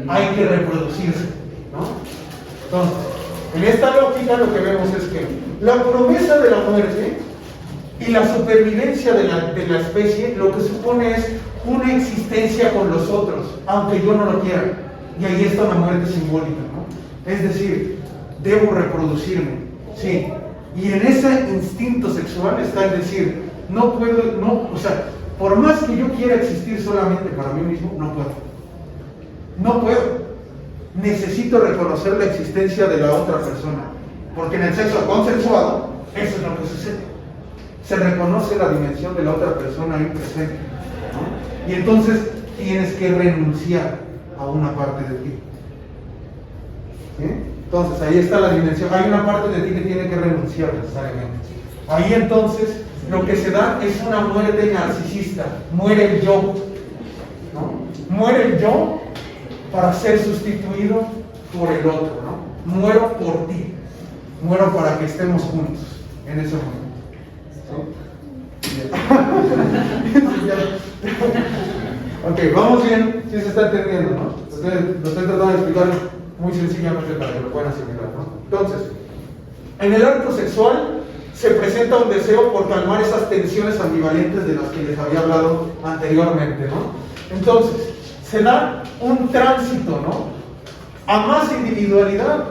Hay que reproducirse, ¿no? Entonces, en esta lógica lo que vemos es que la promesa de la muerte y la supervivencia de la especie lo que supone es una existencia con los otros, aunque yo no lo quiera. Y ahí está la muerte simbólica, ¿no? Es decir, debo reproducirme, sí. Y en ese instinto sexual está el decir, no puedo, no, o sea, por más que yo quiera existir solamente para mí mismo, no puedo. No puedo. Necesito reconocer la existencia de la otra persona. Porque en el sexo consensuado, eso es lo que sucede. Se reconoce la dimensión de la otra persona ahí presente, ¿no? Y entonces tienes que renunciar a una parte de ti. ¿Sí? Entonces ahí está la dimensión. Hay una parte de ti que tiene que renunciar necesariamente. Ahí entonces lo que se da es una muerte narcisista. Muere el yo, ¿no? Muere el yo para ser sustituido por el otro, ¿no? Muero por ti. Muero para que estemos juntos en ese momento. Ok, vamos bien, si se está entendiendo, ¿no? Lo estoy tratando de explicar muy sencillamente para que lo puedan asimilar, ¿no? Entonces, en el acto sexual se presenta un deseo por calmar esas tensiones ambivalentes de las que les había hablado anteriormente, ¿no? Entonces, se da un tránsito, ¿no? A más individualidad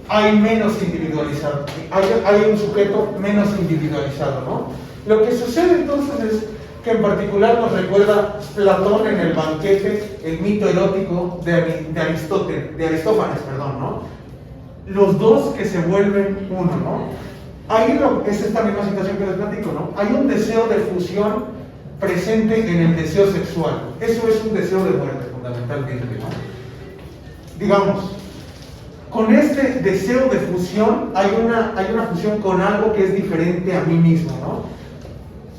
hay menos individualizado, hay un sujeto menos individualizado, ¿no? Lo que sucede entonces es que en particular nos recuerda Platón en el banquete, el mito erótico de Aristófanes, ¿no? Los dos que se vuelven uno, ¿no? Ahí es esta misma situación que les platico, ¿no? Hay un deseo de fusión presente en el deseo sexual. Eso es un deseo de muerte, fundamentalmente, ¿no? Digamos, con este deseo de fusión hay una fusión con algo que es diferente a mí mismo, ¿no?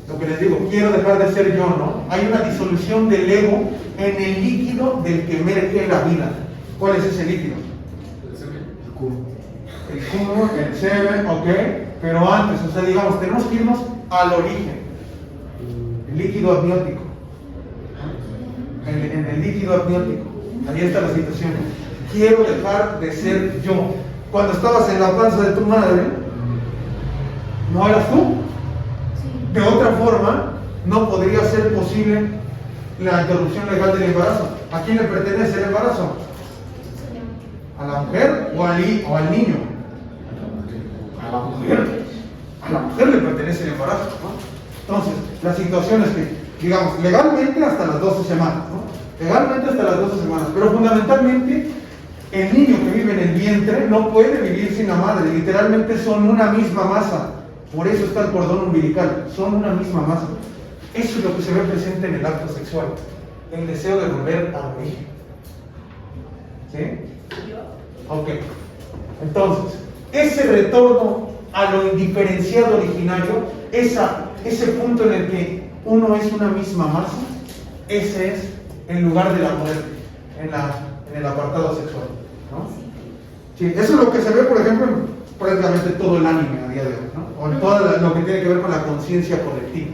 Lo que les digo, quiero dejar de ser yo, ¿no? Hay una disolución del ego en el líquido del que emerge la vida. ¿Cuál es ese líquido? El cubo. El cubo, el semen, ok. Pero antes, o sea, digamos, tenemos que irnos al origen. El líquido amniótico. En el líquido amniótico. Ahí está la situación. quiero dejar de ser yo. Cuando estabas en la panza de tu madre, no eras tú. De otra forma, no podría ser posible la interrupción legal del embarazo. ¿A quién le pertenece el embarazo? ¿A la mujer o al niño? A la mujer. A la mujer le pertenece el embarazo, ¿no? Entonces, la situación es que, digamos, legalmente hasta las 12 semanas, ¿no? Legalmente hasta las 12 semanas, pero fundamentalmente el niño que vive en el vientre no puede vivir sin la madre, literalmente son una misma masa, por eso está el cordón umbilical, son una misma masa. Eso es lo que se ve presente en el acto sexual, el deseo de volver al origen. ¿Sí? Ok. Entonces, ese retorno a lo indiferenciado originario, ese punto en el que uno es una misma masa, ese es el lugar de la muerte en el apartado sexual, ¿no? Sí, eso es lo que se ve, por ejemplo, en prácticamente todo el anime a día de hoy, ¿no? O en todo lo que tiene que ver con la conciencia colectiva.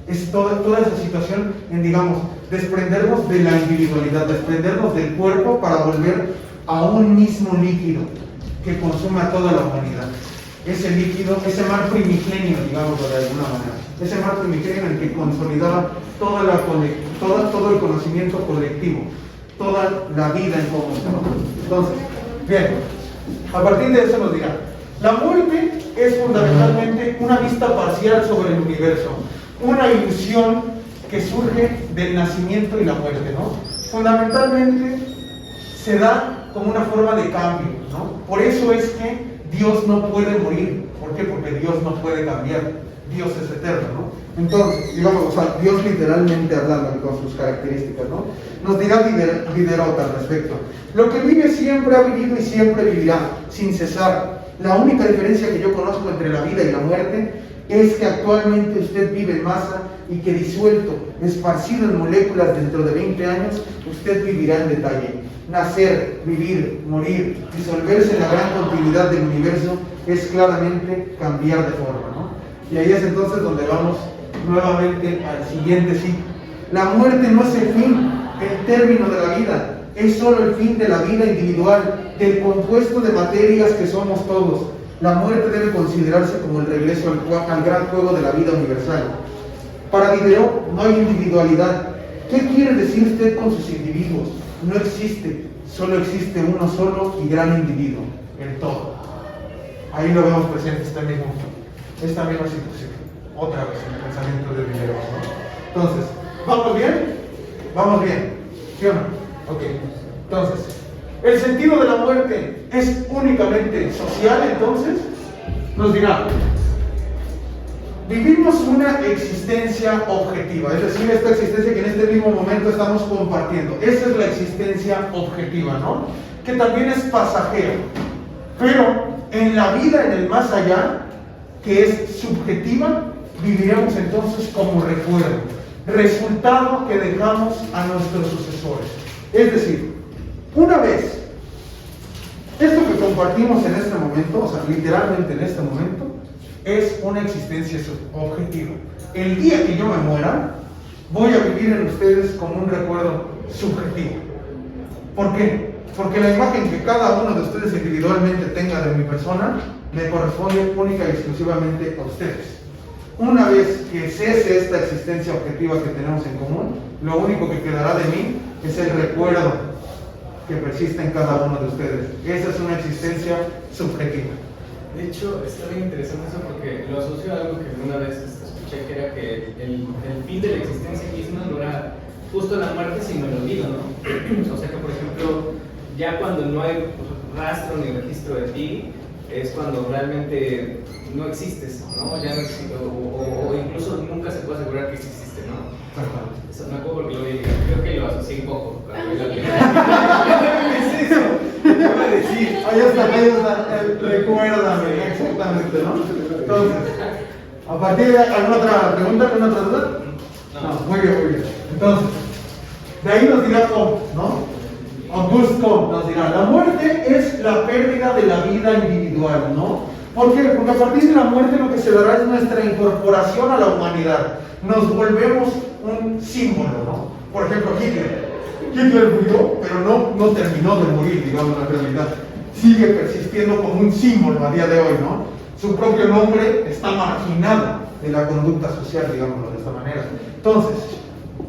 Es toda esa situación en, digamos, desprendernos de la individualidad, desprendernos del cuerpo para volver a un mismo líquido que consume a toda la humanidad. Ese líquido, ese mar primigenio, digámoslo de alguna manera, ese mar primigenio en el que consolidaba todo el conocimiento colectivo, toda la vida en común. Entonces, bien, a partir de eso nos dirá, la muerte es fundamentalmente una vista parcial sobre el universo, una ilusión que surge del nacimiento y la muerte, ¿no? Fundamentalmente se da como una forma de cambio, ¿no? Por eso es que Dios no puede morir. ¿Por qué? Porque Dios no puede cambiar. Dios es eterno, ¿no? Entonces, digamos, o sea, Dios literalmente hablando con sus características, ¿no? Nos dirá Diderot al respecto. Lo que vive siempre ha vivido y siempre vivirá, sin cesar. La única diferencia que yo conozco entre la vida y la muerte es que actualmente usted vive en masa y que disuelto, esparcido en moléculas dentro de 20 años, usted vivirá en detalle. Nacer, vivir, morir, disolverse en la gran continuidad del universo es claramente cambiar de forma, ¿no? Y ahí es entonces donde vamos nuevamente al siguiente ciclo. La muerte no es el fin, el término de la vida, es solo el fin de la vida individual, del compuesto de materias que somos todos. La muerte debe considerarse como el regreso al gran juego de la vida universal. Para Diderot no hay individualidad. ¿Qué quiere decir usted con sus individuos? No existe, solo existe uno solo y gran individuo, el todo. Ahí lo vemos presente esta misma situación. Otra vez el pensamiento de Diderot, ¿no? Entonces, ¿vamos bien? ¿Vamos bien? ¿Sí o no? Ok. Entonces, ¿el sentido de la muerte es únicamente social entonces? Nos dirá, vivimos una existencia objetiva, es decir, esta existencia que en este mismo momento estamos compartiendo. Esa es la existencia objetiva, ¿no? Que también es pasajera. Pero en la vida, en el más allá, que es subjetiva, viviremos entonces como recuerdo, resultado que dejamos a nuestros sucesores. Es decir, una vez, esto que compartimos en este momento, o sea, literalmente en este momento, es una existencia objetiva. El día que yo me muera, voy a vivir en ustedes como un recuerdo subjetivo. ¿Por qué? Porque la imagen que cada uno de ustedes individualmente tenga de mi persona, le corresponde única y exclusivamente a ustedes. Una vez que cese esta existencia objetiva que tenemos en común, lo único que quedará de mí es el recuerdo que persiste en cada uno de ustedes. Esa es una existencia subjetiva. De hecho, está bien interesante eso porque lo asocio a algo que una vez escuché, que era que el fin de la existencia misma no era justo la muerte, sino el olvido, ¿no? O sea que, por ejemplo, ya cuando no hay rastro ni registro de ti, es cuando realmente no existes, ¿no? Ya no existe, o incluso nunca se puede asegurar que exististe, ¿no? Eso me acuerdo porque lo vi, creo que lo asocié un poco. ¿Qué es eso? ¿Qué iba a decir? Ahí está, recuérdame, exactamente, ¿no? Entonces, a partir de alguna otra pregunta, alguna otra duda. No, muy bien. Entonces, de ahí nos dirá Comte, ¿no? Auguste Comte nos dirá, la muerte es la pérdida de la vida individual, ¿no? ¿Por qué? Porque a partir de la muerte lo que se dará es nuestra incorporación a la humanidad. Nos volvemos un símbolo, ¿no? Por ejemplo, Hitler. Hitler murió, pero no terminó de morir, digamos, la realidad. Sigue persistiendo como un símbolo a día de hoy, ¿no? Su propio nombre está marginado de la conducta social, digámoslo de esta manera. Entonces,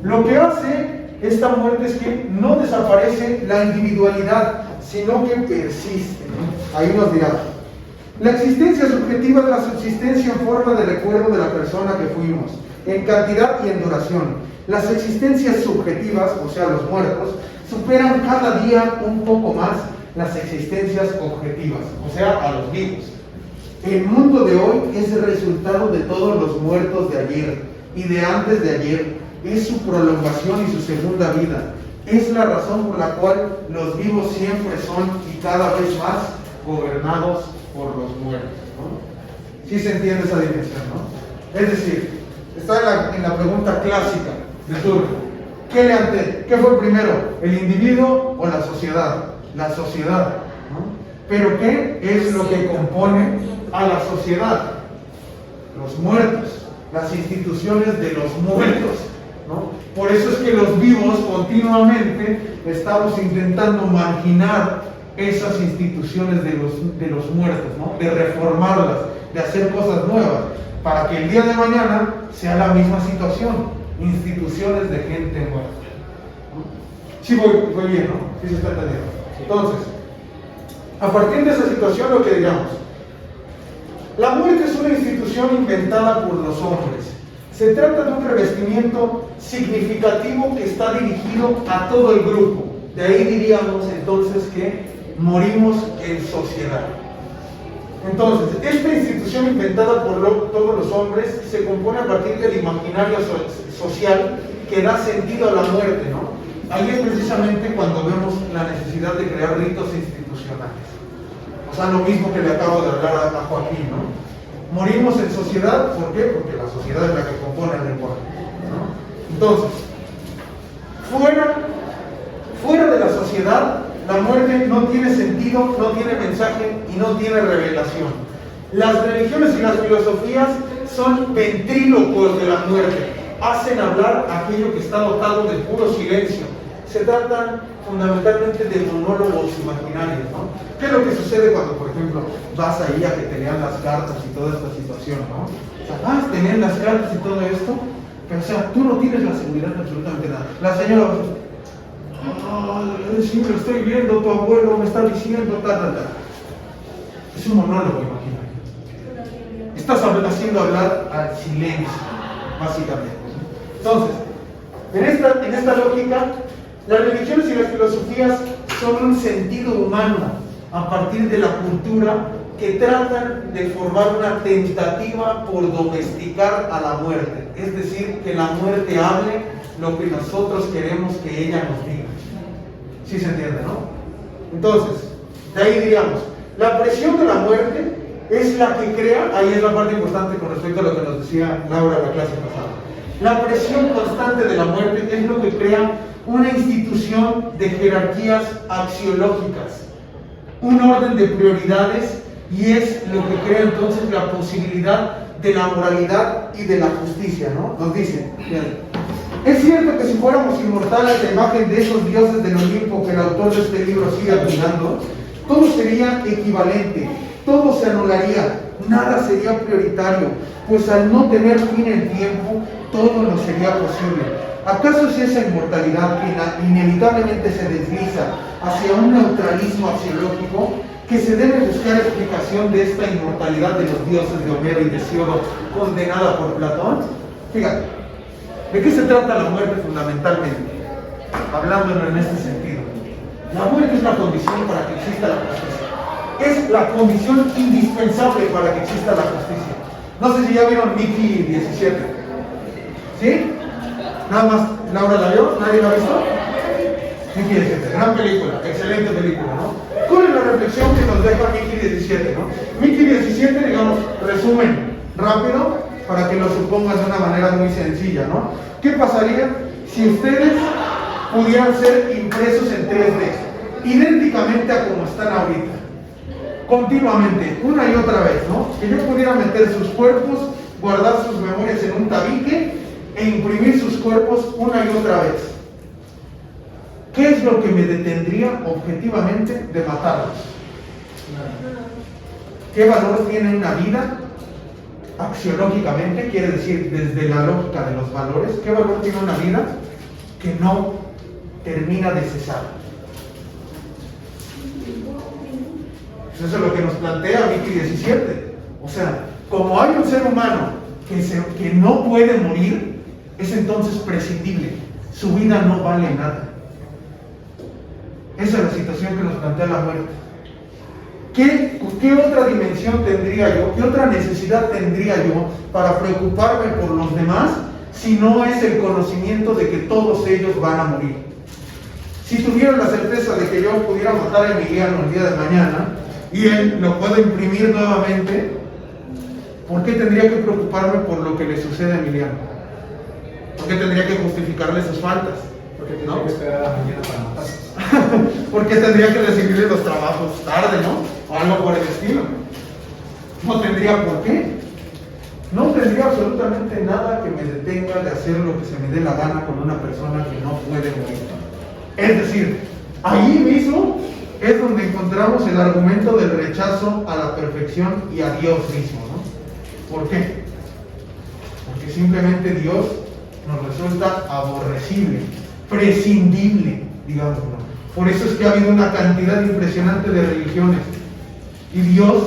lo que hace esta muerte es que no desaparece la individualidad, sino que persiste. Ahí nos dirá. La existencia subjetiva es la subsistencia en forma de recuerdo de la persona que fuimos, en cantidad y en duración. Las existencias subjetivas, o sea, los muertos, superan cada día un poco más las existencias objetivas, o sea, a los vivos. El mundo de hoy es el resultado de todos los muertos de ayer y de antes de ayer. Es su prolongación y su segunda vida. Es la razón por la cual los vivos siempre son y cada vez más gobernados por los muertos, ¿no? ¿Sí se entiende esa dimensión, no? Es decir, está en la pregunta clásica de turno. ¿Qué fue primero? ¿El individuo o la sociedad? La sociedad, ¿no? Pero ¿qué es lo que compone a la sociedad? Los muertos, las instituciones de los muertos, ¿no? Por eso es que los vivos continuamente estamos intentando marginar esas instituciones de los muertos, ¿no? De reformarlas, de hacer cosas nuevas, para que el día de mañana sea la misma situación, instituciones de gente muerta, ¿no? Sí voy bien, ¿no? Sí se está entendiendo. Entonces, a partir de esa situación lo que digamos, la muerte es una institución inventada por los hombres. Se trata de un revestimiento significativo que está dirigido a todo el grupo. De ahí diríamos entonces que morimos en sociedad. Entonces, esta institución inventada por todos los hombres se compone a partir del imaginario social que da sentido a la muerte, ¿no? Ahí es precisamente cuando vemos la necesidad de crear ritos institucionales. O sea, lo mismo que le acabo de hablar a Joaquín, ¿no? Morimos en sociedad, ¿por qué? Porque la sociedad es la que compone el lenguaje, ¿no? Entonces, fuera de la sociedad, la muerte no tiene sentido, no tiene mensaje y no tiene revelación. Las religiones y las filosofías son ventrílocos de la muerte, hacen hablar aquello que está dotado de puro silencio. Se tratan fundamentalmente de monólogos imaginarios, ¿no? ¿Qué es lo que sucede cuando, por ejemplo, vas ahí a que te lean las cartas y toda esta situación, ¿no? O sea, vas a tener las cartas y todo esto, pero o sea, tú no tienes la seguridad de absolutamente nada. La señora va a decir, sí, lo estoy viendo, tu abuelo me está diciendo, Es un monólogo imaginario. Estás haciendo hablar al silencio, básicamente. Entonces, en esta lógica, las religiones y las filosofías son un sentido humano a partir de la cultura que tratan de formar una tentativa por domesticar a la muerte. Es decir, que la muerte hable lo que nosotros queremos que ella nos diga. ¿Sí se entiende, no? Entonces, de ahí diríamos, la presión de la muerte es la que crea, ahí es la parte importante con respecto a lo que nos decía Laura en la clase pasada. La presión constante de la muerte es lo que crea una institución de jerarquías axiológicas, un orden de prioridades, y es lo que crea entonces la posibilidad de la moralidad y de la justicia, ¿no? Nos dice, es cierto que si fuéramos inmortales a imagen de esos dioses del Olimpo que el autor de este libro sigue admirando, todo sería equivalente, todo se anularía, nada sería prioritario, pues al no tener fin en tiempo, todo no sería posible. ¿Acaso es esa inmortalidad que inevitablemente se desliza hacia un neutralismo axiológico que se debe buscar explicación de esta inmortalidad de los dioses de Homero y de Hesíodo condenada por Platón? Fíjate, ¿de qué se trata la muerte fundamentalmente? Hablándolo en este sentido. La muerte es la condición para que exista la justicia. Es la condición indispensable para que exista la justicia. No sé si ya vieron Mickey 17. ¿Sí? Nada más, ¿Laura la vio? ¿Nadie la ha visto? Mickey 17, gran película, excelente película, ¿no? ¿Cuál es la reflexión que nos deja Mickey 17, no? Mickey 17, digamos, resumen rápido, para que lo supongas de una manera muy sencilla, ¿no? ¿Qué pasaría si ustedes pudieran ser impresos en 3D, idénticamente a como están ahorita? Continuamente, una y otra vez, ¿no? Que yo pudiera meter sus cuerpos, guardar sus memorias en un tabique e imprimir sus cuerpos una y otra vez. ¿qué es lo que me detendría objetivamente de matarlos? ¿Qué valor tiene una vida axiológicamente? Quiere decir, desde la lógica de los valores, ¿qué valor tiene una vida que no termina de cesar? Eso es lo que nos plantea Vicky 17. O sea, como hay un ser humano que no puede morir, es entonces prescindible. Su vida no vale nada. Esa es la situación que nos plantea la muerte. ¿Qué otra dimensión tendría yo? ¿Qué otra necesidad tendría yo para preocuparme por los demás si no es el conocimiento de que todos ellos van a morir? Si tuviera la certeza de que yo pudiera matar a Emiliano el día de mañana y él lo puede imprimir nuevamente, ¿por qué tendría que preocuparme por lo que le sucede a Emiliano? ¿Por qué tendría que justificarle sus faltas? Porque tendría que esperar a la mañana para matarse. ¿Por qué tendría que recibirle los trabajos tarde, no? O algo por el estilo. No tendría por qué. No tendría absolutamente nada que me detenga de hacer lo que se me dé la gana con una persona que no puede morir. Es decir, ahí mismo es donde encontramos el argumento del rechazo a la perfección y a Dios mismo, ¿no? ¿Por qué? Porque simplemente Dios nos resulta aborrecible, prescindible, digámoslo. Por eso es que ha habido una cantidad impresionante de religiones. Y Dios,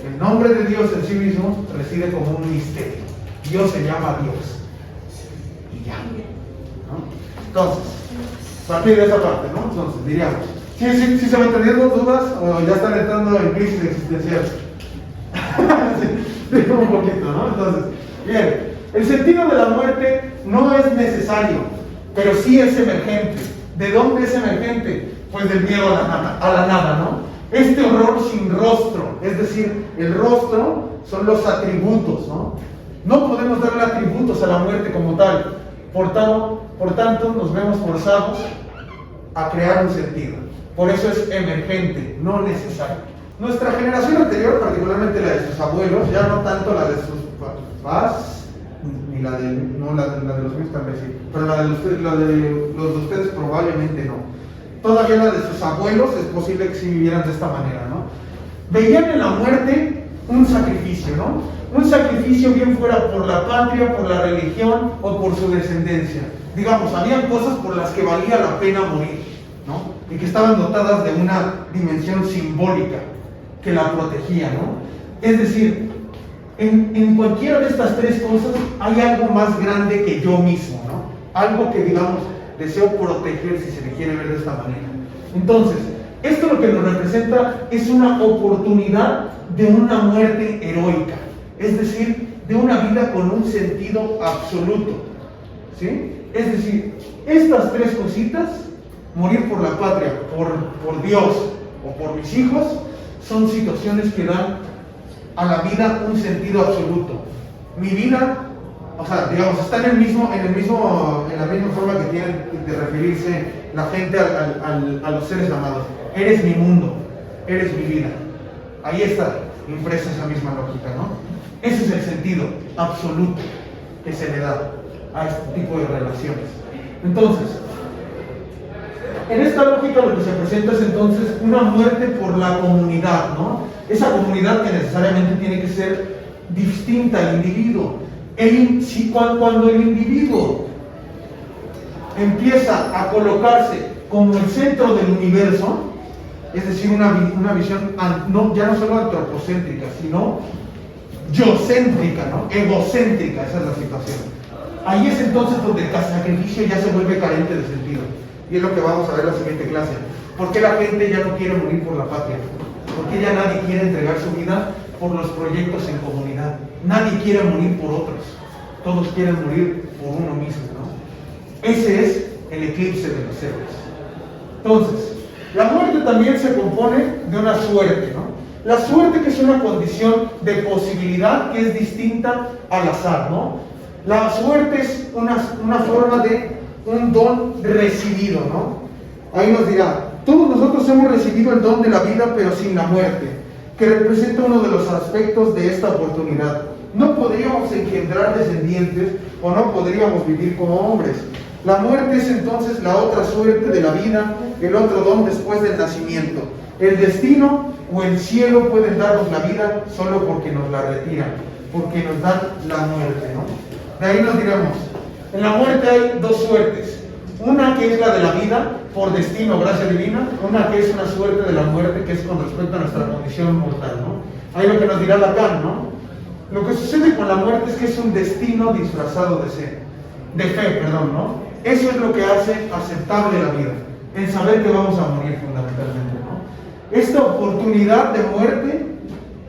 el nombre de Dios en sí mismo, reside como un misterio. Dios se llama Dios. Y ya. ¿No? Entonces, a partir de esa parte, ¿no? Entonces, diríamos, ¿sí se van teniendo dudas o ya están entrando en crisis existencial? Sí, un poquito, ¿no? Entonces, bien, el sentido de la muerte no es necesario, pero sí es emergente. ¿De dónde es emergente? Pues del miedo a la nada, ¿no? Este horror sin rostro, es decir, el rostro son los atributos, ¿no? No podemos darle atributos a la muerte como tal. Por tanto, nos vemos forzados a crear un sentido. Por eso es emergente, no necesario. Nuestra generación anterior, particularmente la de sus abuelos, ya no tanto la de sus papás, ni la de los míos tal vez sí, pero la de los de ustedes probablemente no. Todavía la de sus abuelos es posible que sí vivieran de esta manera, ¿no? Veían en la muerte un sacrificio, ¿no? Un sacrificio bien fuera por la patria, por la religión o por su descendencia. Digamos, habían cosas por las que valía la pena morir, ¿no? Y que estaban dotadas de una dimensión simbólica que la protegía, ¿no? Es decir, en cualquiera de estas tres cosas hay algo más grande que yo mismo, ¿no? Algo que, digamos, deseo proteger, si se le quiere ver de esta manera. Entonces, esto lo que nos representa es una oportunidad de una muerte heroica, es decir, de una vida con un sentido absoluto, ¿sí? Es decir, estas tres cositas, morir por la patria, por Dios o por mis hijos, son situaciones que dan a la vida un sentido absoluto. Mi vida, o sea, digamos, está en la misma forma que tienen de referirse la gente a los seres amados. Eres mi mundo, eres mi vida. Ahí está impresa esa misma lógica, ¿no? Ese es el sentido absoluto que se le da a este tipo de relaciones. Entonces, en esta lógica lo que se presenta es entonces una muerte por la comunidad, ¿no? Esa comunidad que necesariamente tiene que ser distinta al individuo. Cuando el individuo empieza a colocarse como el centro del universo, es decir, una visión ya no solo antropocéntrica, sino yo-céntrica, ¿no? Egocéntrica, esa es la situación. Ahí es entonces donde el sacrificio ya se vuelve carente de sentido. Y es lo que vamos a ver en la siguiente clase. ¿Por qué la gente ya no quiere morir por la patria? ¿Por qué ya nadie quiere entregar su vida por los proyectos en comunidad? Nadie quiere morir por otros. Todos quieren morir por uno mismo, ¿no? Ese es el eclipse de los héroes. Entonces, la muerte también se compone de una suerte, ¿no? La suerte, que es una condición de posibilidad que es distinta al azar, ¿no? La suerte es una forma de un don recibido, ¿no? Ahí nos dirá, todos nosotros hemos recibido el don de la vida, pero sin la muerte, que representa uno de los aspectos de esta oportunidad. No podríamos engendrar descendientes o no podríamos vivir como hombres. La muerte es entonces la otra suerte de la vida, el otro don después del nacimiento. El destino o el cielo pueden darnos la vida solo porque nos la retiran, porque nos dan la muerte, ¿no? De ahí nos diremos, en la muerte hay dos suertes. Una que es la de la vida, por destino, gracia divina. Una que es una suerte de la muerte, que es con respecto a nuestra condición mortal, ¿no? Ahí lo que nos dirá Lacan, ¿no? Lo que sucede con la muerte es que es un destino disfrazado de fe, ¿no? Eso es lo que hace aceptable la vida, en saber que vamos a morir fundamentalmente, ¿no? Esta oportunidad de muerte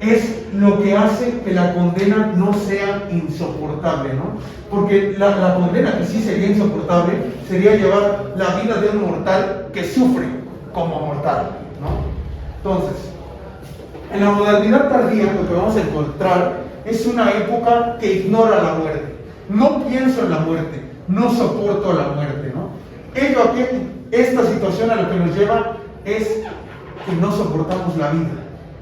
es lo que hace que la condena no sea insoportable, ¿no? Porque la condena que sí sería insoportable sería llevar la vida de un mortal que sufre como mortal, ¿no? Entonces, en la modernidad tardía lo que vamos a encontrar es una época que ignora la muerte. No pienso en la muerte, no soporto la muerte, ¿no? Esta situación a lo que nos lleva es que no soportamos la vida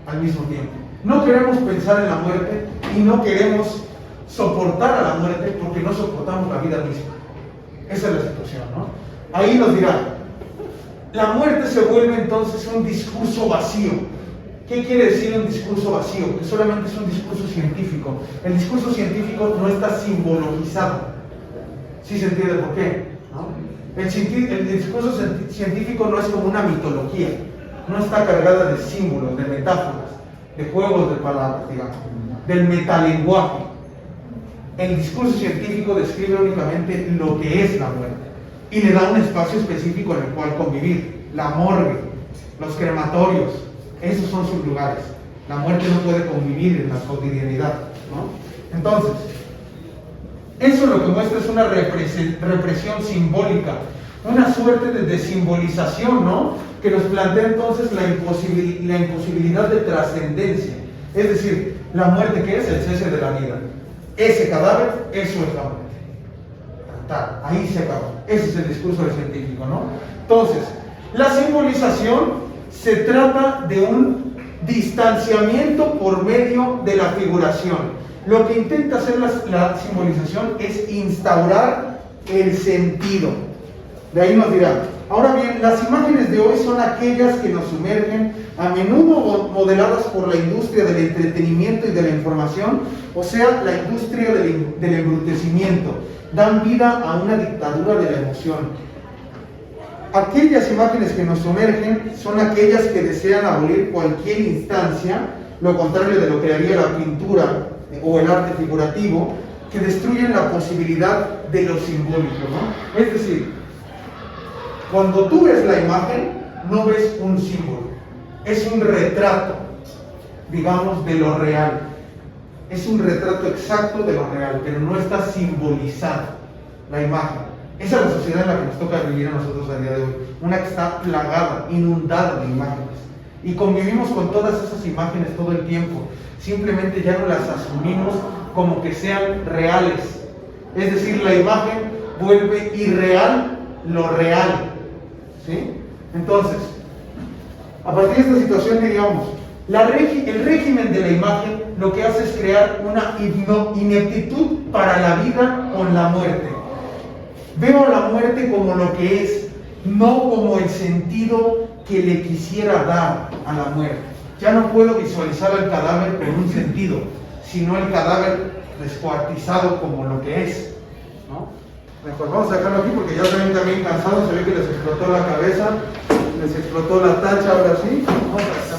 al mismo tiempo. No queremos pensar en la muerte y no queremos soportar a la muerte porque no soportamos la vida misma. Esa es la situación, ¿no? Ahí nos dirá, la muerte se vuelve entonces un discurso vacío. ¿Qué quiere decir un discurso vacío? Que solamente es un discurso científico. El discurso científico no está simbologizado. ¿Sí se entiende por qué? ¿No? El discurso científico no es como una mitología. No está cargada de símbolos, de metáforas, de juegos de palabras, digamos, del metalenguaje. El discurso científico describe únicamente lo que es la muerte y le da un espacio específico en el cual convivir. La morgue, los crematorios, esos son sus lugares. La muerte no puede convivir en la cotidianidad, ¿no? Entonces, eso lo que muestra es una represión simbólica, una suerte de desimbolización, ¿no? Que nos plantea entonces la imposibilidad de trascendencia. Es decir, la muerte, ¿qué es? El cese de la vida. Ese cadáver, eso es la muerte. Ahí se acabó. Ese es el discurso del científico, ¿no? Entonces, la simbolización se trata de un distanciamiento por medio de la figuración. Lo que intenta hacer la simbolización es instaurar el sentido. De ahí nos dirá. Ahora bien, las imágenes de hoy son aquellas que nos sumergen, a menudo modeladas por la industria del entretenimiento y de la información, o sea, la industria del embrutecimiento. Dan vida a una dictadura de la emoción. Aquellas imágenes que nos sumergen son aquellas que desean abolir cualquier instancia, lo contrario de lo que haría la pintura o el arte figurativo, que destruyen la posibilidad de lo simbólico, ¿no? Es decir, cuando tú ves la imagen, no ves un símbolo, es un retrato, digamos, de lo real. Es un retrato exacto de lo real, pero no está simbolizada la imagen. Esa es la sociedad en la que nos toca vivir a nosotros a día de hoy, una que está plagada, inundada de imágenes. Y convivimos con todas esas imágenes todo el tiempo. Simplemente ya no las asumimos como que sean reales. Es decir, la imagen vuelve irreal lo real. ¿Sí? Entonces, a partir de esta situación diríamos, el régimen de la imagen lo que hace es crear una ineptitud para la vida con la muerte. Veo a la muerte como lo que es, no como el sentido que le quisiera dar a la muerte. Ya no puedo visualizar al cadáver con un sentido, sino el cadáver descuartizado como lo que es, ¿no? Mejor vamos a dejarlo aquí porque ya también cansados, se ve que les explotó la cabeza, les explotó la tacha, ahora sí. Vamos a